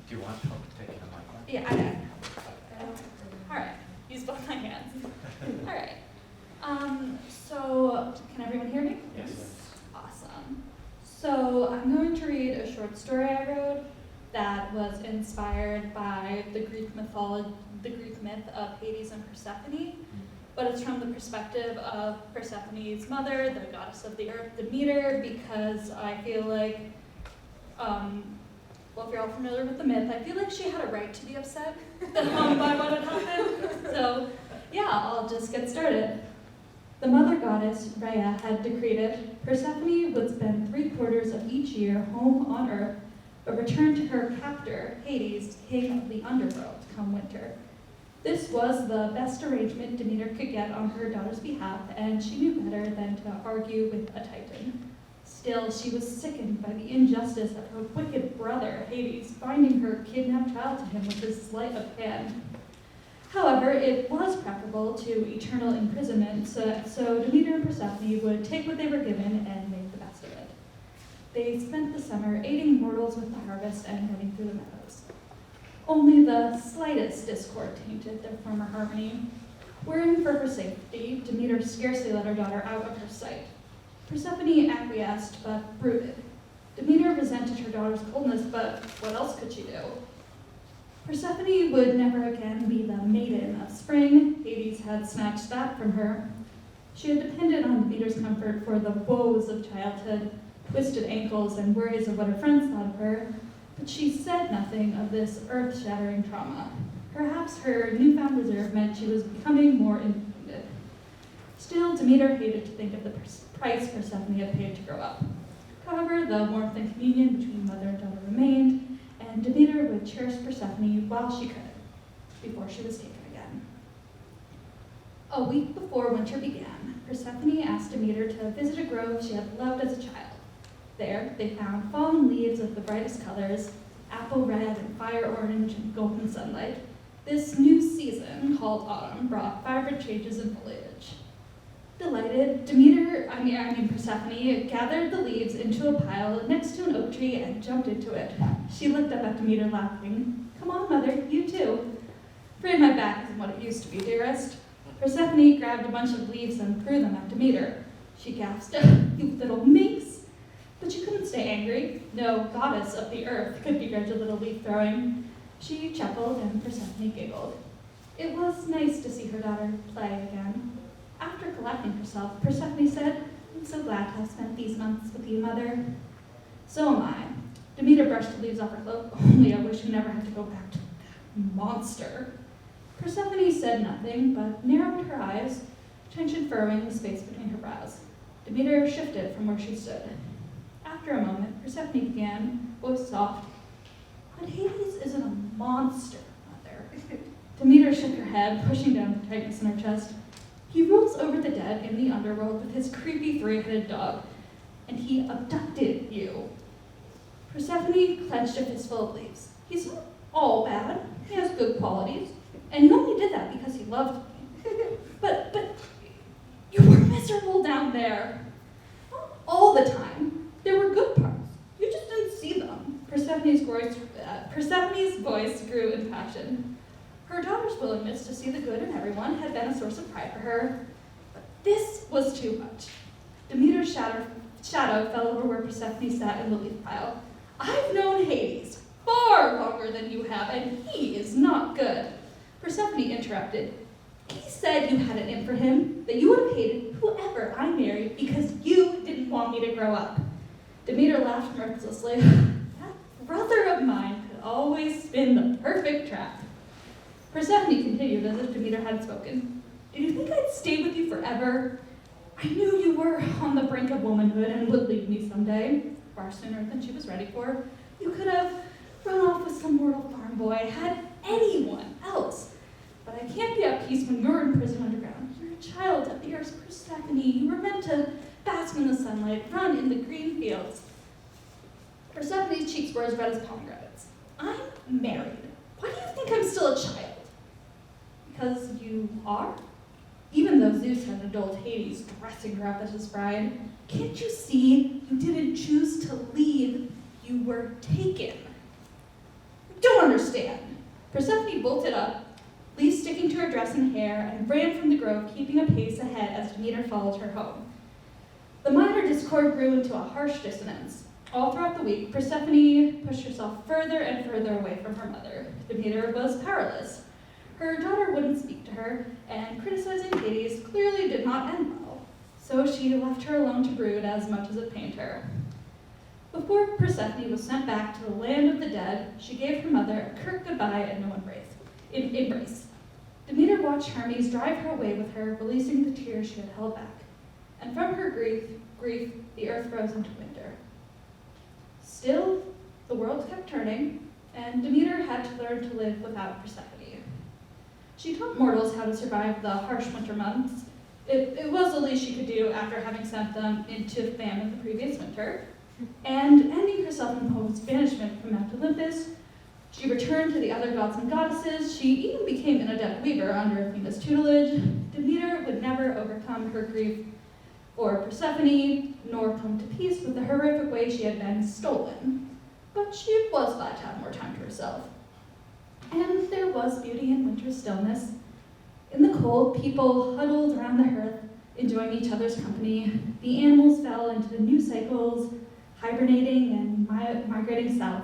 Do you want help taking a mic? Yeah, I know. All right, use both my hands. All right. So can everyone hear me? Yes. Awesome. So I'm going to read a short story I wrote that was inspired by the Greek myth of Hades and Persephone, but it's from the perspective of Persephone's mother, the goddess of the earth, Demeter, because I feel like, well, if you're all familiar with the myth, I feel like she had a right to be upset by what had happened. So, yeah, I'll just get started. The mother goddess, Rhea, had decreed Persephone would spend 3/4 of each year home on earth, but return to her captor, Hades, king of the underworld, come winter. This was the best arrangement Demeter could get on her daughter's behalf, and she knew better than to argue with a titan. Still, she was sickened by the injustice of her wicked brother, Hades, binding her kidnapped child to him with his sleight of hand. However, it was preferable to eternal imprisonment, so Demeter and Persephone would take what they were given and make the best of it. They spent the summer aiding mortals with the harvest and running through the meadows. Only the slightest discord tainted their former harmony. Worrying for her safety, Demeter scarcely let her daughter out of her sight. Persephone acquiesced, but brooded. Demeter resented her daughter's coldness, but what else could she do? Persephone would never again be the maiden of spring. Hades had snatched that from her. She had depended on Demeter's comfort for the woes of childhood, twisted ankles, and worries of what her friends thought of her, but she said nothing of this earth-shattering trauma. Perhaps her newfound reserve meant she was becoming more independent. Still, Demeter hated to think of the price Persephone had paid to grow up. However, the warmth and communion between mother and daughter remained, and Demeter would cherish Persephone while she could, before she was taken again. A week before winter began, Persephone asked Demeter to visit a grove she had loved as a child. There, they found fallen leaves of the brightest colors, apple red and fire orange and golden sunlight. This new season, called autumn, brought vibrant changes in foliage. Delighted, Persephone gathered the leaves into a pile next to an oak tree and jumped into it. She looked up at Demeter, laughing. "Come on, mother, you too." "Afraid my back isn't what it used to be, dearest." Persephone grabbed a bunch of leaves and threw them at Demeter. She gasped, "You little minx!" But she couldn't stay angry. No goddess of the earth could begrudge a little leaf throwing. She chuckled and Persephone giggled. It was nice to see her daughter play again. After collecting herself, Persephone said, "I'm so glad to have spent these months with you, mother." "So am I." Demeter brushed the leaves off her cloak. "Only I wish we never had to go back to that monster." Persephone said nothing, but narrowed her eyes, tension furrowing the space between her brows. Demeter shifted from where she stood. After a moment, Persephone began, voice soft, "But Hades isn't a monster, mother." Demeter shook her head, pushing down the tightness in her chest. "He rules over the dead in the underworld with his creepy three-headed dog, and he abducted you." Persephone clenched a fistful of leaves. "He's not all bad. He has good qualities, and he only did that because he loved me." But you were miserable down there. Not all the time. There were good parts. You just didn't see them." Persephone's voice grew impassioned. Her daughter's willingness to see the good in everyone had been a source of pride for her, but this was too much. Demeter's shadow fell over where Persephone sat in the leaf pile. "I've known Hades far longer than you have, and he is not good." Persephone interrupted. "He said you had it in for him, that you would have hated whoever I married because you didn't want me to grow up." Demeter laughed mirthlessly. "That brother of mine could always spin the perfect trap." Persephone continued as if Demeter hadn't spoken. "Did you think I'd stay with you forever? I knew you were on the brink of womanhood and would leave me someday, far sooner than she was ready for. You could have run off with some mortal farm boy, had anyone else. But I can't be at peace when you're in prison underground. You're a child of the earth's Persephone. You were meant to bask in the sunlight, run in the green fields." Persephone's cheeks were as red as pomegranates. "I'm married. Why do you think I'm still a child?" "Because you are? Even though Zeus had aduled Hades, dressing her up as his bride, can't you see you didn't choose to leave? You were taken." "I don't understand." Persephone bolted up, leaves sticking to her dress and hair, and ran from the grove, keeping a pace ahead as Demeter followed her home. The minor discord grew into a harsh dissonance. All throughout the week, Persephone pushed herself further and further away from her mother. Demeter was powerless. her daughter wouldn't speak to her, and criticizing Hades clearly did not end well, so she left her alone to brood as much as it pained her. Before Persephone was sent back to the land of the dead, she gave her mother a curt goodbye and no embrace. Demeter watched Hermes drive her away with her, releasing the tears she had held back. And from her grief, the earth froze into winter. Still, the world kept turning, and Demeter had to learn to live without Persephone. She taught mortals how to survive the harsh winter months. It was the least she could do after having sent them into famine the previous winter. And ending her self-imposed banishment from Mount Olympus, she returned to the other gods and goddesses. She even became an adept weaver under Athena's tutelage. Demeter would never overcome her grief for Persephone, nor come to peace with the horrific way she had been stolen. But she was glad to have more time to herself. And there was beauty in winter's stillness. In the cold, people huddled around the hearth, enjoying each other's company. The animals fell into the new cycles, hibernating and migrating south.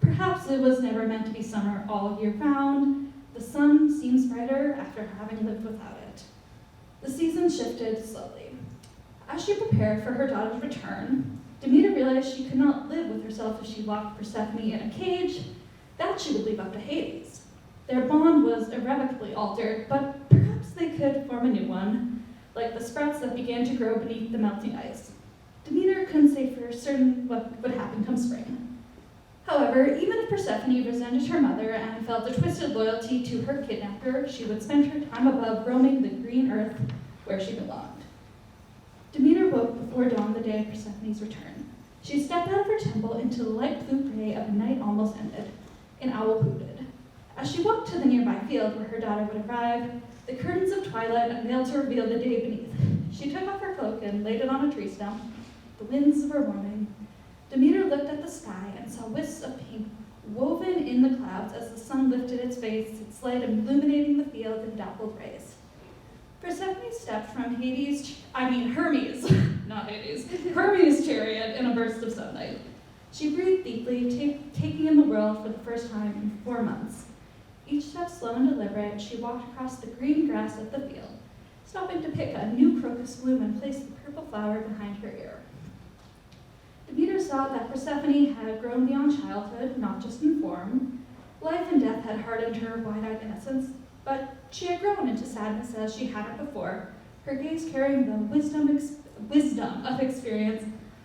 Perhaps it was never meant to be summer all year round. The sun seems brighter after having lived without it. The season shifted slowly. As she prepared for her daughter's return, Demeter realized she could not live with herself if she locked Persephone in a cage. That she would leave up to Hades. Their bond was irrevocably altered, but perhaps they could form a new one, like the sprouts that began to grow beneath the melting ice. Demeter couldn't say for certain what would happen come spring. However, even if Persephone resented her mother and felt a twisted loyalty to her kidnapper, she would spend her time above roaming the green earth where she belonged. Demeter woke before dawn the day of Persephone's return. She stepped out of her temple into the light blue gray of a night almost ended. An owl hooted. As she walked to the nearby field where her daughter would arrive, the curtains of twilight unveiled to reveal the day beneath. She took off her cloak and laid it on a tree stump. The winds were warming. Demeter looked at the sky and saw wisps of pink woven in the clouds as the sun lifted its face, its light illuminating the field in dappled rays. Persephone stepped from Hermes, not Hades, Hermes' chariot in a burst of sunlight. She breathed deeply, taking in the world for the first time in 4 months. Each step slow and deliberate, she walked across the green grass of the field, stopping to pick a new crocus bloom and place the purple flower behind her ear. Demeter saw that Persephone had grown beyond childhood, not just in form. Life and death had hardened her wide-eyed innocence, but she had grown into sadness as she hadn't before, her gaze carrying the wisdom of experience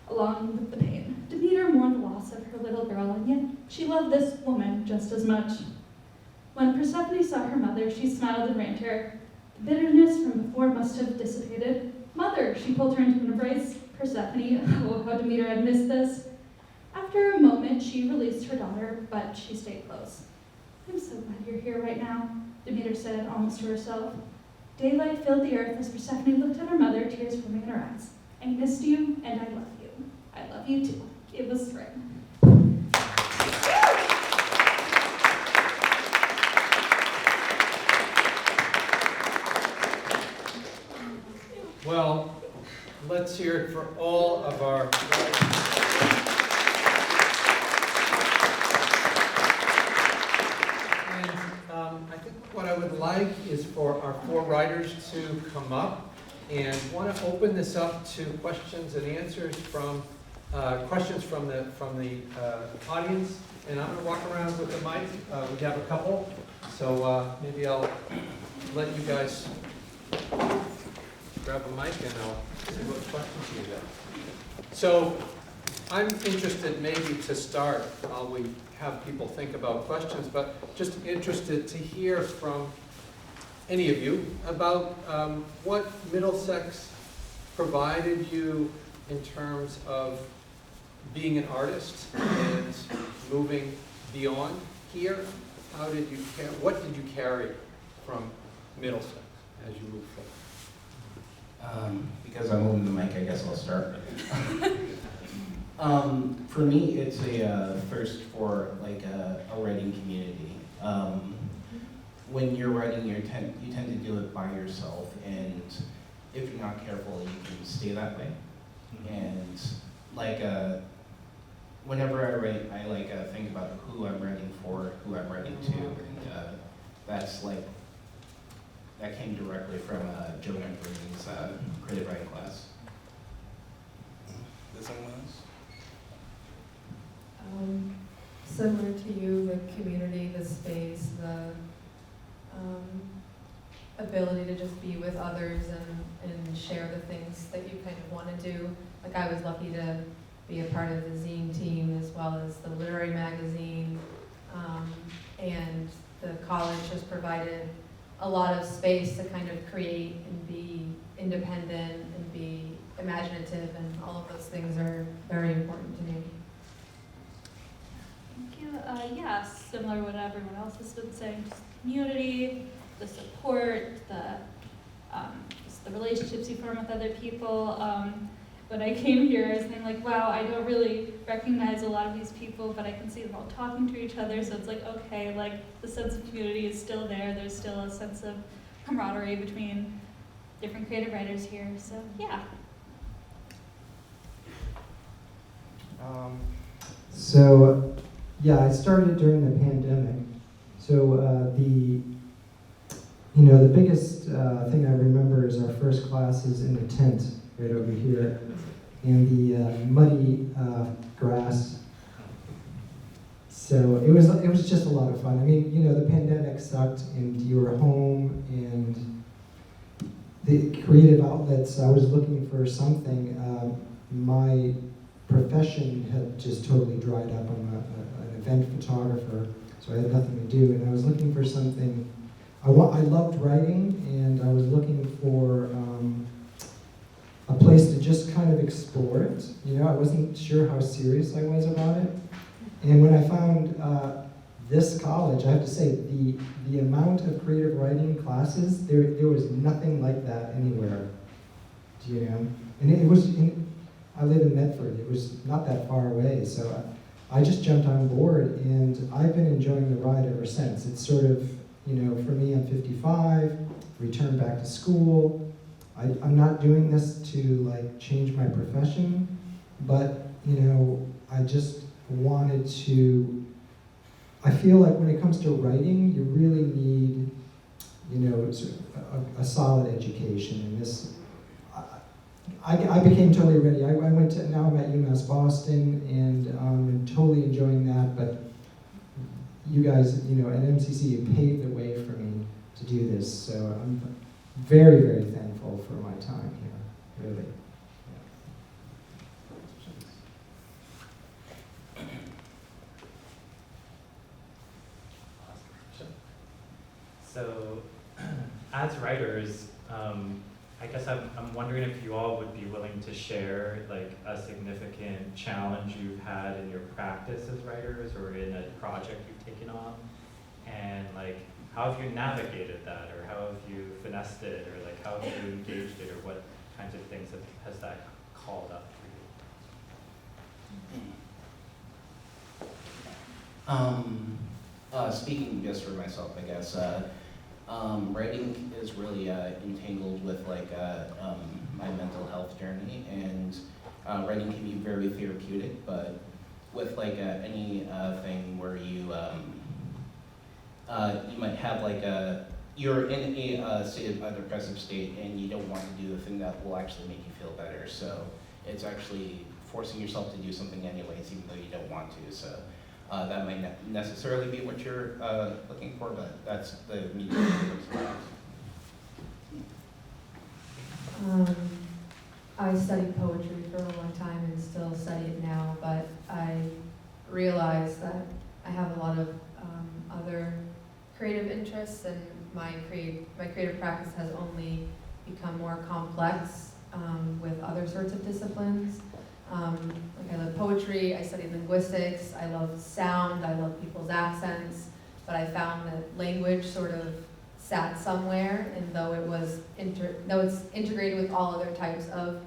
along with the pain. Demeter mourned the loss of her little girl, and yet she loved this woman just as much. When Persephone saw her mother, she smiled and ran to her. The bitterness from before must have dissipated. Mother, she pulled her into an embrace. Persephone, oh, how Demeter had missed this. After a moment, she released her daughter, but she stayed close. I'm so glad you're here right now, Demeter said, almost to herself. Daylight filled the earth as Persephone looked at her mother, tears forming in her eyes. I missed you, and I love you. I love you too. It was spring. Well, let's hear it for all of our I think what I would like is for our 4 writers to come up, and want to open this up to questions and answers from the audience. And I'm going to walk around with the mic. We have a couple, so maybe I'll let you guys grab a mic and I'll see what questions you got. So I'm interested maybe to start while we have people think about questions, but just interested to hear from any of you about what Middlesex provided you in terms of being an artist and moving beyond here. How did you what did you carry from Middlesex as you moved forward? Because I'm holding the mic, I guess I'll start. For me, it's a thirst for like a writing community. When you're writing, you tend to do it by yourself, and if you're not careful, you can stay that way. And like whenever I write, I think about who I'm writing for, who I'm writing to, and that's like, that came directly from Joe McBurney's creative writing class. Does someone else? Similar to you, the community, the space, the ability to just be with others and share the things that you kind of want to do. Like I was lucky to be a part of the zine team as well as the literary magazine, and the college has provided a lot of space to kind of create and be independent and be imaginative, and all of those things are very important to me. Thank you. Yeah, similar to what everyone else has been saying, just community, the support, just the relationships you form with other people. When I came here, I was thinking like, wow, I don't really recognize a lot of these people, but I can see them all talking to each other, so it's like, okay, like the sense of community is still there. There's still a sense of camaraderie between different creative writers here, so yeah. So, yeah, I started during the pandemic. So the biggest thing I remember is our first class is in the tent right over here, and the muddy grass. So it was just a lot of fun. I mean, the pandemic sucked, and you were home, and the creative outlets. I was looking for something. My profession had just totally dried up. I'm an event photographer, so I had nothing to do, and I was looking for something. I loved writing, and I was looking for a place to just kind of explore it. I wasn't sure how serious I was about it. And when I found this college, I have to say, the amount of creative writing classes, there was nothing like that anywhere. And it was, I live in Bedford, it was not that far away, so I just jumped on board, and I've been enjoying the ride ever since. It's sort of, for me, I'm 55, returned back to school. I'm not doing this to change my profession, but I just wanted to. I feel like when it comes to writing, you really need, a solid education. And this, I became totally ready. I went to, now I'm at UMass Boston, and I'm totally enjoying that. But you guys, at MCC, you paved the way for me to do this. So I'm very, very thankful for my time here, really. So, as writers, I guess I'm wondering if you all would be willing to share a significant challenge you've had in your practice as writers or in a project you've taken on, and how have you navigated that, or how have you finessed it, or how have you engaged it, or what kinds of things has that called up for you? Speaking just for myself, I guess, writing is really entangled with my mental health journey, and writing can be very therapeutic, but with any thing where you might have you're in a state of depressive state and you don't want to do the thing that will actually make you feel better, so it's actually forcing yourself to do something anyways, even though you don't want to. So that might not necessarily be what you're looking for, but that's the medium I studied poetry for a long time and still study it now, but I realize that I have a lot of other creative interests, and my creative practice has only become more complex with other sorts of disciplines. I love poetry, I studied linguistics, I love sound, I love people's accents, but I found that language sort of sat somewhere, and though it's integrated with all other types of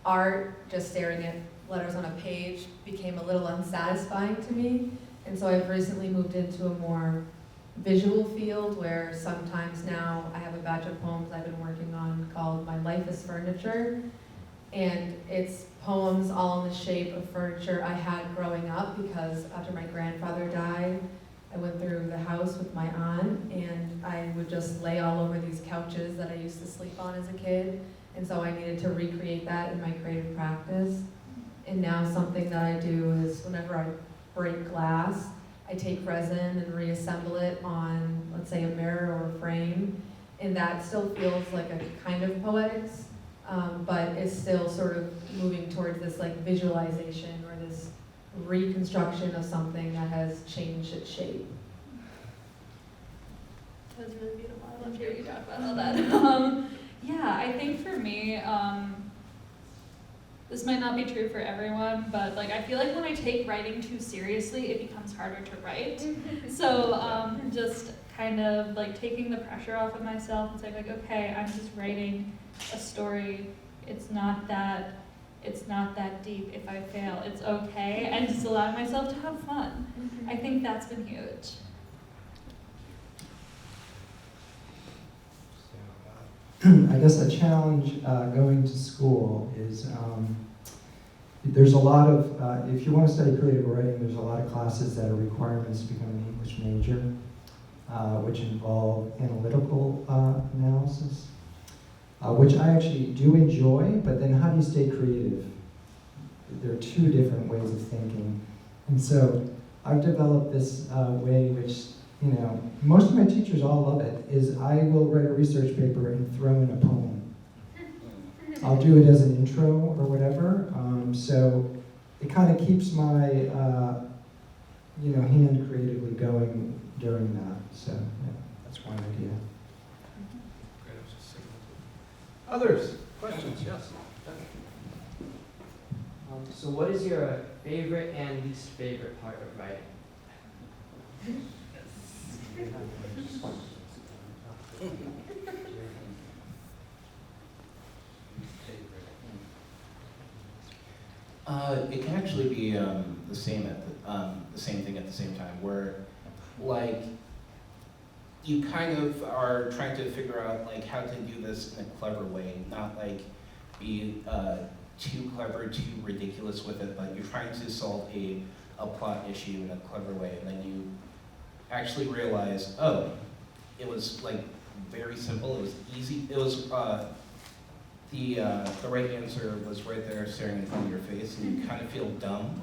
art, just staring at letters on a page became a little unsatisfying to me. And so I've recently moved into a more visual field where sometimes now I have a batch of poems I've been working on called My Life is Furniture. And it's poems all in the shape of furniture I had growing up, because after my grandfather died, I went through the house with my aunt, and I would just lay all over these couches that I used to sleep on as a kid. And so I needed to recreate that in my creative practice. And now something that I do is whenever I break glass, I take resin and reassemble it on, let's say, a mirror or a frame. And that still feels like a kind of poetics, but it's still sort of moving towards this like visualization or this reconstruction of something that has changed its shape. That was really beautiful. I love hearing you talk about all that. Yeah, I think for me, this might not be true for everyone, but like I feel like when I take writing too seriously, it becomes harder to write. So just kind of like taking the pressure off of myself and saying like, okay, I'm just writing a story. It's not that deep. If I fail, it's okay, and just allowing myself to have fun. I think that's been huge. I guess a challenge going to school is there's a lot of, if you want to study creative writing, there's a lot of classes that are requirements to become an English major, which involve analytical analysis, which I actually do enjoy, but then how do you stay creative? There are two different ways of thinking. And so I've developed this way which, you know, most of my teachers all love it, is I will write a research paper and throw in a poem. I'll do it as an intro or whatever. So it kind of keeps my, you know, hand creatively going during that. So yeah, that's one idea. Others? Questions? Yes. So what is your favorite and least favorite part of writing? It can actually be the same thing at the same time, where like you kind of are trying to figure out like how to do this in a clever way, not like be too clever, too ridiculous with it, but you're trying to solve a plot issue in a clever way, and then you actually realize, oh, it was like very simple, it was easy, it was the right answer was right there staring in front of your face, and you kind of feel dumb,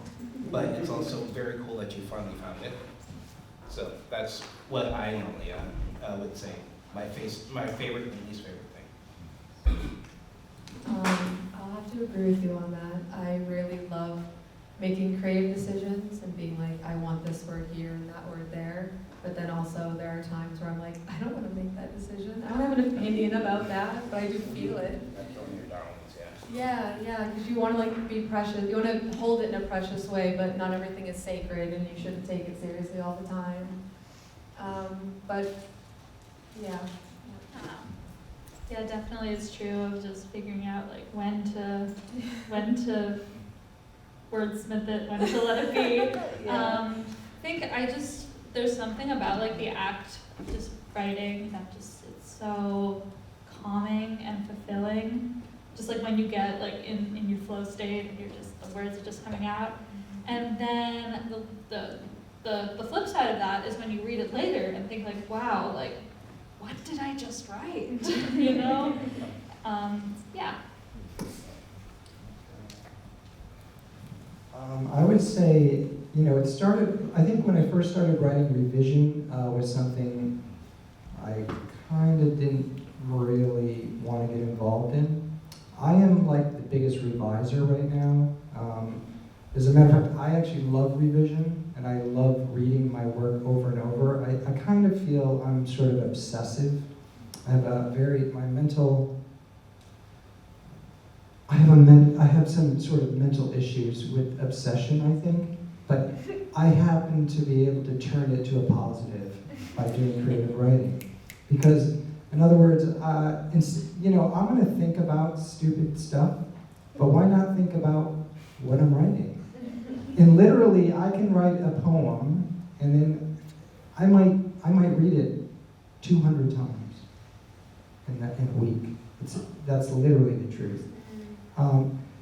but it's also very cool that you finally found it. So that's what I normally would say, my favorite and least favorite thing. I'll have to agree with you on that. I really love making creative decisions and being like, I want this word here and that word there. But then also there are times where I'm like, I don't want to make that decision. I don't have an opinion about that, but I do feel it. Yeah, because you want to like be precious. You want to hold it in a precious way, but not everything is sacred, and you shouldn't take it seriously all the time. But yeah. Yeah, definitely it's true of just figuring out like when to wordsmith it, when to let it be. I think there's something about like the act of just writing that just, it's so calming and fulfilling. Just like when you get like in your flow state and the words are just coming out. And then the flip side of that is when you read it later and think like, wow, like, what did I just write? You know? Yeah. I would say, you know, it started, I think when I first started writing revision was something I kind of didn't really want to get involved in. I am like the biggest reviser right now. As a matter of fact, I actually love revision, and I love reading my work over and over. I kind of feel I'm sort of obsessive. I have I have some sort of mental issues with obsession, I think, but I happen to be able to turn it to a positive by doing creative writing. Because, in other words, you know, I'm going to think about stupid stuff, but why not think about what I'm writing? And literally, I can write a poem, and then I might read it 200 times in a week. That's literally the truth.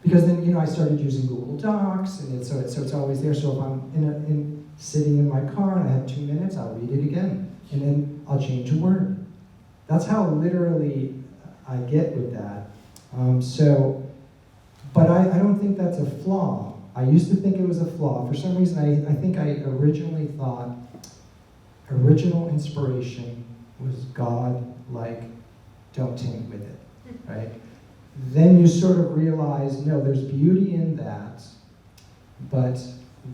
Because then, you know, I started using Google Docs, and so it's always there. So if I'm sitting in my car and I have 2 minutes, I'll read it again. And then I'll change a word. That's how literally I get with that. But I don't think that's a flaw. I used to think it was a flaw. For some reason, I think I originally thought original inspiration was God-like, don't tinker with it, right? Then you sort of realize, no, there's beauty in that, but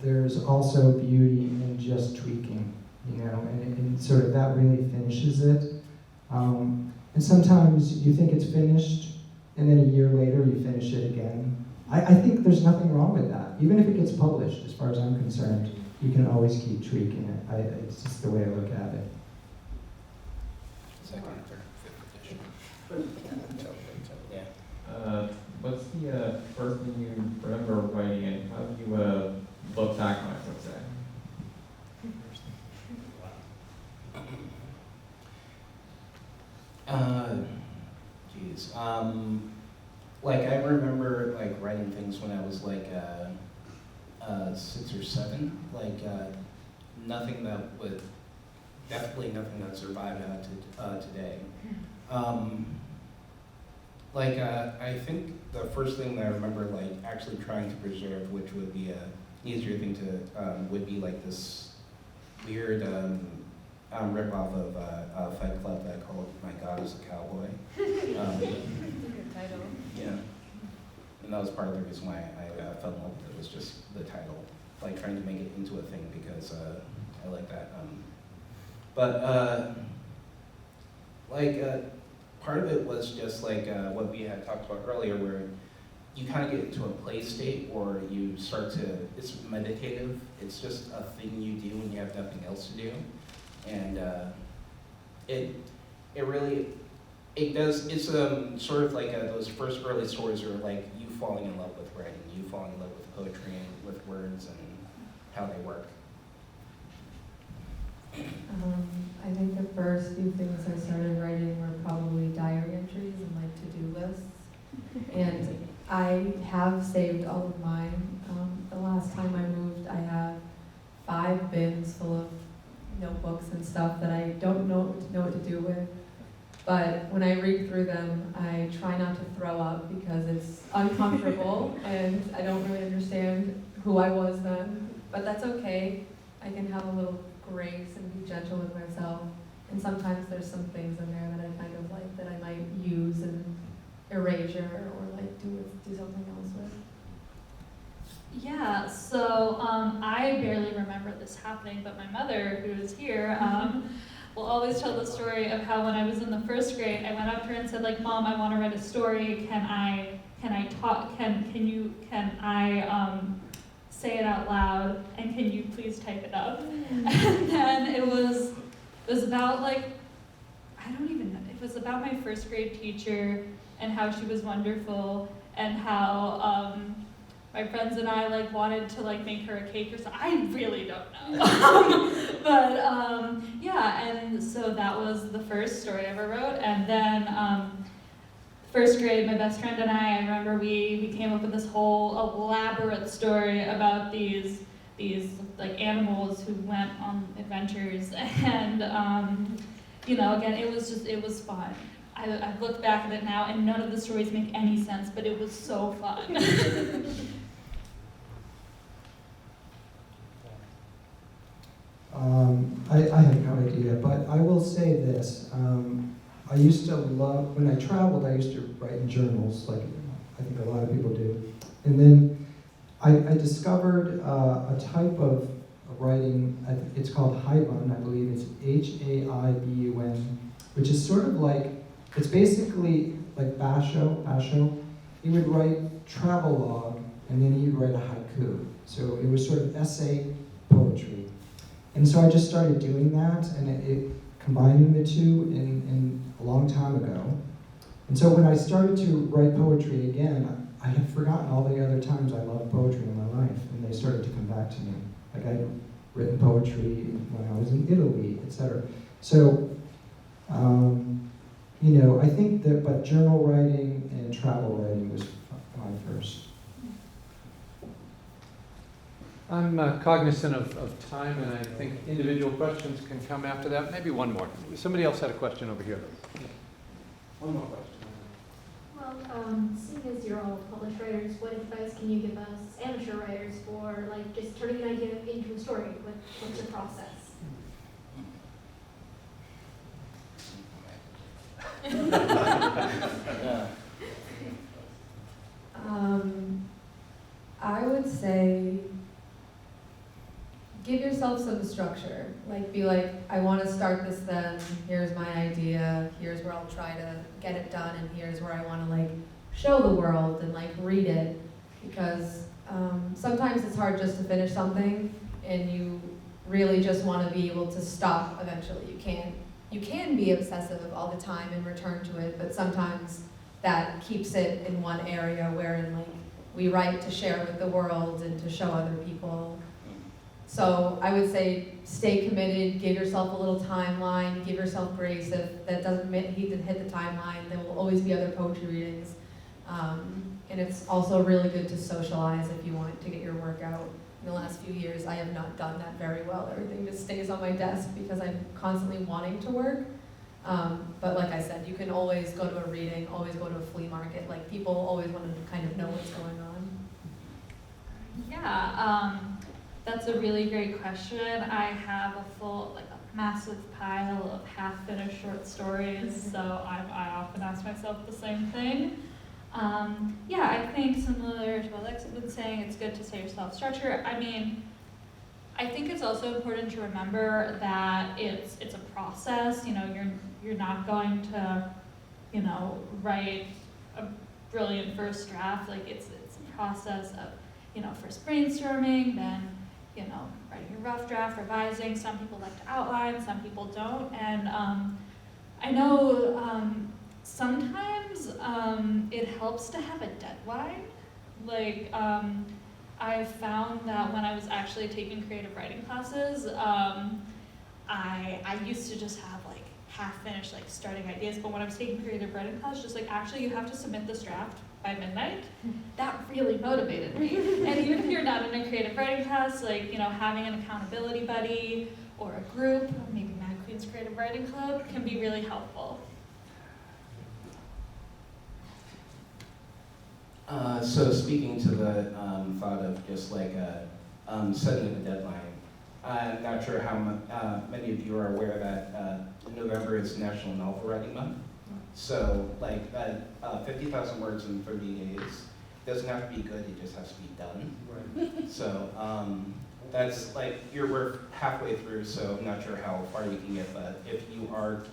there's also beauty in just tweaking, and sort of that really finishes it. And sometimes you think it's finished, and then a year later you finish it again. I think there's nothing wrong with that. Even if it gets published, as far as I'm concerned, you can always keep tweaking it. It's just the way I look at it. Second, third, fifth edition. Yeah. What's the first thing you remember writing, and how do you look back on it, let's say? Geez. Like I remember like writing things when I was like 6 or 7. Like nothing that would, definitely nothing that survived out to today. I think the first thing that I remember like actually trying to preserve, which would be an easier thing to, would be like this weird rip off of Fight Club that called My God is a Cowboy. Good title. Yeah. And that was part of the reason why I fell in love with it, was just the title, like trying to make it into a thing because I like that. Part of it was just like what we had talked about earlier, where you kind of get into a play state or you start to, it's meditative, it's just a thing you do when you have nothing else to do. And it's sort of like those first early stories are like you falling in love with writing, you falling in love with poetry and with words and how they work. I think the first few things I started writing were probably diary entries and like to-do lists. And I have saved all of mine. The last time I moved, I have 5 bins full of notebooks and stuff that I don't know what to do with. But when I read through them, I try not to throw up because it's uncomfortable and I don't really understand who I was then. But that's okay. I can have a little grace and be gentle with myself. And sometimes there's some things in there that I kind of like that I might use in erasure or like do something else with. Yeah, so I barely remember this happening, but my mother, who is here, will always tell the story of how when I was in the 1st grade, I went up to her and said, like, Mom, I want to write a story. Can I say it out loud, and can you please type it up? And then it was about like, I don't even know, it was about my 1st grade teacher and how she was wonderful and how my friends and I like wanted to like make her a cake or something. I really don't know. But yeah, and so that was the first story I ever wrote. And then 1st grade, my best friend and I remember we came up with this whole elaborate story about these like animals who went on adventures. And again, it was fun. I look back at it now and none of the stories make any sense, but it was so fun. I have no idea, but I will say this. I used to love, when I traveled, I used to write in journals, like I think a lot of people do. And then I discovered a type of writing, it's called haibun, I believe it's Haibun, which is sort of like, it's basically like Basho. He would write travelogue, and then he'd write a haiku. So it was sort of essay poetry. And so I just started doing that, and it combining the two in a long time ago. And so when I started to write poetry again, I had forgotten all the other times I loved poetry in my life, and they started to come back to me. Like I'd written poetry when I was in Italy, etc. So, I think that, but journal writing and travel writing was my first. I'm cognizant of time, and I think individual questions can come after that. Maybe one more. Somebody else had a question over here. One more question. Well, seeing as you're all published writers, what advice can you give us amateur writers for like just turning an idea into a story? What's your process? I would say give yourself some structure. Like, be like, I want to start this then, here's my idea, here's where I'll try to get it done, and here's where I want to like show the world and like read it. Because sometimes it's hard just to finish something and you really just want to be able to stop eventually. You can be obsessive all the time and return to it, but sometimes that keeps it in one area wherein like we write to share with the world and to show other people. So I would say stay committed, give yourself a little timeline, give yourself grace. If that doesn't hit the timeline, there will always be other poetry readings. And it's also really good to socialize if you want to get your work out. In the last few years, I have not done that very well. Everything just stays on my desk because I'm constantly wanting to work. But like I said, you can always go to a reading, always go to a flea market. Like, people always want to kind of know what's going on. Yeah, that's a really great question. I have a massive pile of half-finished short stories, so I often ask myself the same thing. Yeah, I think similar to what Lexi has been saying, it's good to set yourself structure. I mean, I think it's also important to remember that it's a process. You know, you're not going to, you know, write a brilliant first draft. Like, it's a process of, you know, first brainstorming, then, you know, writing a rough draft, revising. Some people like to outline, some people don't. And I know sometimes it helps to have a deadline. Like, I've found that when I was actually taking creative writing classes, I used to just have like half-finished like starting ideas, but when I was taking creative writing class, just like, actually you have to submit this draft by midnight. That really motivated me. And even if you're not in a creative writing class, like, you know, having an accountability buddy or a group, maybe Mad Queen's Creative Writing Club, can be really helpful. So speaking to the thought of just like setting a deadline, I'm not sure how many of you are aware that November is National Novel Writing Month. So like 50,000 words in 30 days doesn't have to be good, it just has to be done. Right. So that's like, we're halfway through, so I'm not sure how far you can get, but if you are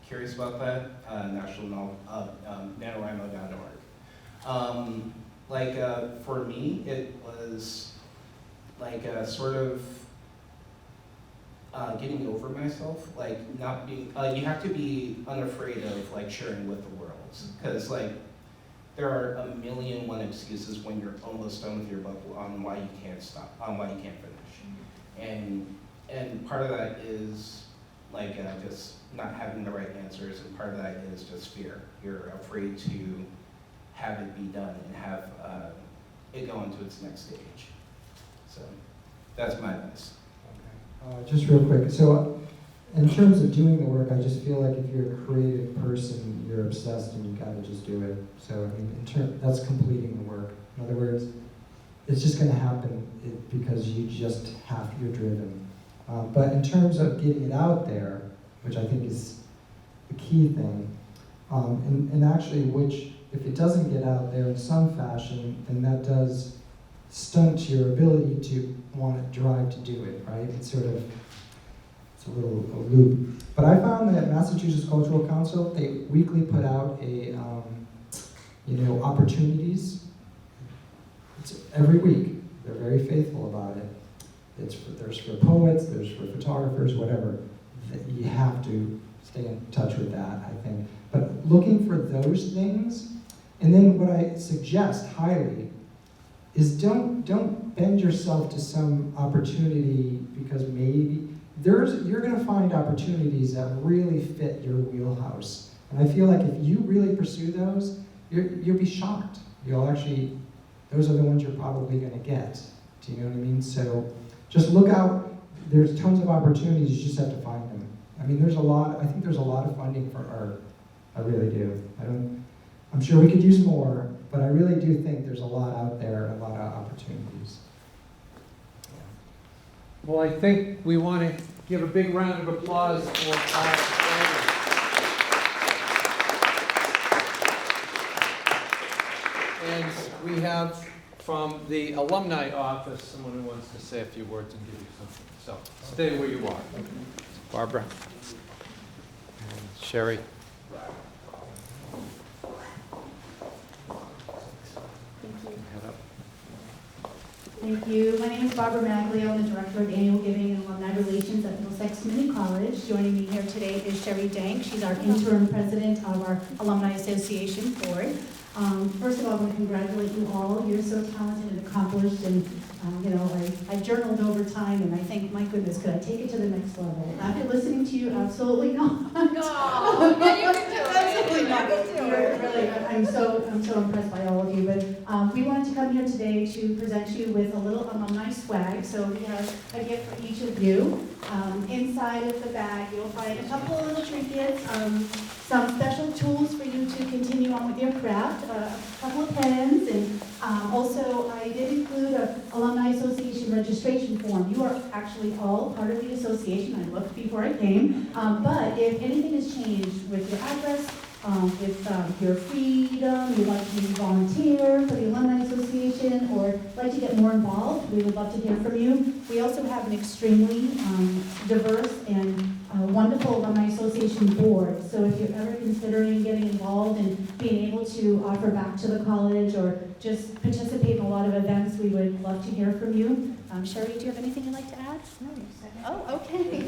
curious about that, NaNoWriMo.org. For me, it was like sort of getting over myself, like not being, you have to be unafraid of like sharing with the world, because like there are a million one excuses when you're almost done with your book on why you can't stop, on why you can't finish, and part of that is like just not having the right answers, and part of that is just fear. You're afraid to have it be done and have it go into its next stage. So that's my advice. Just real quick, so in terms of doing the work, I just feel like if you're a creative person, you're obsessed and you gotta just do it. So I mean, that's completing the work. In other words, it's just gonna happen because you're driven. But in terms of getting it out there, which I think is the key thing, and actually if it doesn't get out there in some fashion, then that does stunt your ability to want to drive to do it, right? It's a loop. But I found that Massachusetts Cultural Council, they weekly put out opportunities. It's every week. They're very faithful about it. There's for poets, there's for photographers, whatever. You have to stay in touch with that, I think. But looking for those things, and then what I suggest highly is don't bend yourself to some opportunity because maybe you're going to find opportunities that really fit your wheelhouse. And I feel like if you really pursue those, you'll be shocked. Those are the ones you're probably going to get. Do you know what I mean? So just look out. There's tons of opportunities. You just have to find them. I mean, I think there's a lot of funding for art. I really do. I'm sure we could use more, but I really do think there's a lot out there, a lot of opportunities. Well, I think we want to give a big round of applause for our writers. And we have from the alumni office someone who wants to say a few words and give you something. So stay where you are. Barbara. And Sherry. Thank you. My name is Barbara Maglio. I'm the Director of Annual Giving and Alumni Relations at Middlesex Community College. Joining me here today is Sherry Dank. She's our interim president of our Alumni Association board. First of all, I want to congratulate you all. You're so talented and accomplished, and I journaled over time, and I think, my goodness, could I take it to the next level? After listening to you, absolutely not. No, you can do it. Absolutely not. You can do You're it. really, I'm so impressed by all of you. But we wanted to come here today to present you with a little alumni swag. So we have a gift for each of you. Inside of the bag, you'll find a couple of little trinkets, some special tools for you to continue on with your craft, a couple of pens, and also I did include an Alumni Association registration form. You are actually all part of the association. I looked before I came. But if anything has changed with your address, with your freedom, you'd like to volunteer for the Alumni Association, or like to get more involved, we would love to hear from you. We also have an extremely diverse and wonderful Alumni Association board. So if you're ever considering getting involved and being able to offer back to the college or just participate in a lot of events, we would love to hear from you. Sherry, do you have anything you'd like to add? No, you said it. Oh, okay.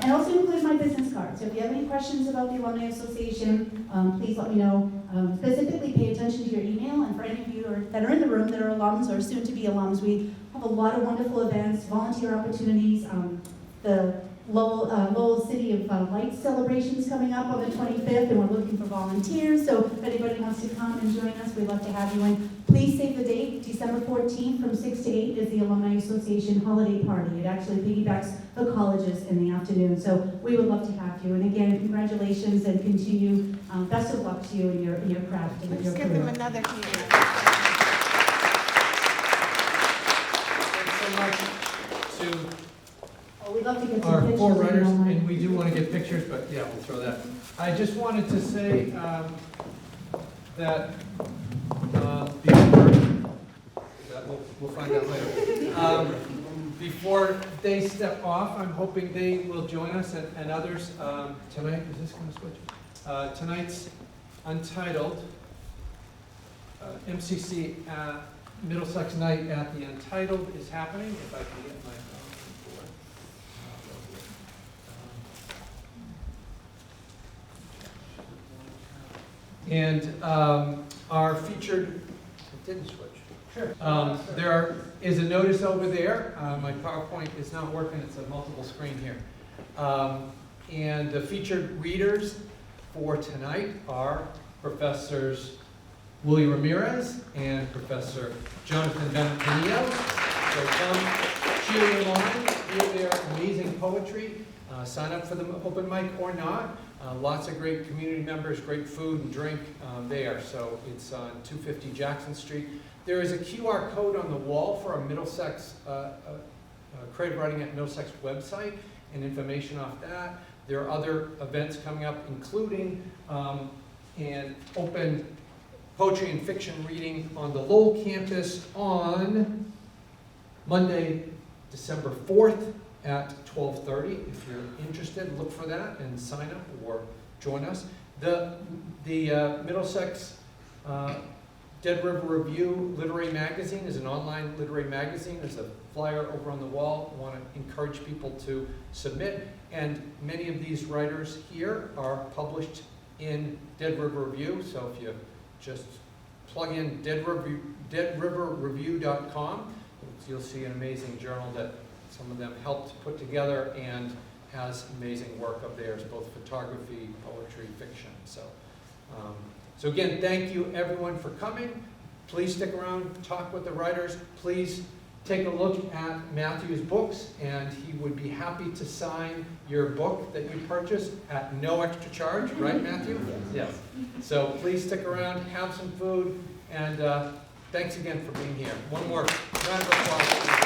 And also include my business card. So if you have any questions about the Alumni Association, please let me know. Specifically, pay attention to your email. And for any of you that are in the room that are alums or soon-to-be alums, we have a lot of wonderful events, volunteer opportunities. The Lowell City of Lights celebrations coming up on the 25th, and we're looking for volunteers. So if anybody wants to come and join us, we'd love to have you. And please save the date. December 14th from 6 to 8 is the Alumni Association holiday party. It actually piggybacks the colleges in the afternoon. So we would love to have you. And again, congratulations and continue. Best of luck to you in your craft and your career. Give them another hand. Thanks so much to We'd love to get some our pictures four of you writers, online. and we do want to get pictures, but yeah, we'll throw that. I just wanted to say that we'll find out later. Before they step off, I'm hoping they will join us and others tonight. Is this going to switch? Tonight's Untitled MCC Middlesex Night at the Untitled is happening. If I can get my and our featured, it didn't switch. Sure. There is a notice over there. My PowerPoint is not working. It's a multiple screen here. And the featured readers for tonight are Professors Willie Ramirez and Professor Jonathan Benvenillo. So come cheer them on, hear their amazing poetry. Sign up for the open mic or not. Lots of great community members, great food and drink there. So it's on 250 Jackson Street. There is a QR code on the wall for a Middlesex, creative writing at Middlesex website and information off that. There are other events coming up, including an open poetry and fiction reading on the Lowell campus on Monday, December 4th. At 12:30. If you're interested, look for that and sign up or join us. The Middlesex Dead River Review Literary Magazine is an online literary magazine. There's a flyer over on the wall. I want to encourage people to submit. And many of these writers here are published in Dead River Review. So if you just plug in deadriverreview.com, you'll see an amazing journal that some of them helped put together and has amazing work of theirs, both photography, poetry, fiction. So again, thank you everyone for coming. Please stick around, talk with the writers. Please take a look at Matthew's books, and he would be happy to sign your book that you purchased at no extra charge, right, Matthew? Yes. So please stick around, have some food, and thanks again for being here. One more round of applause.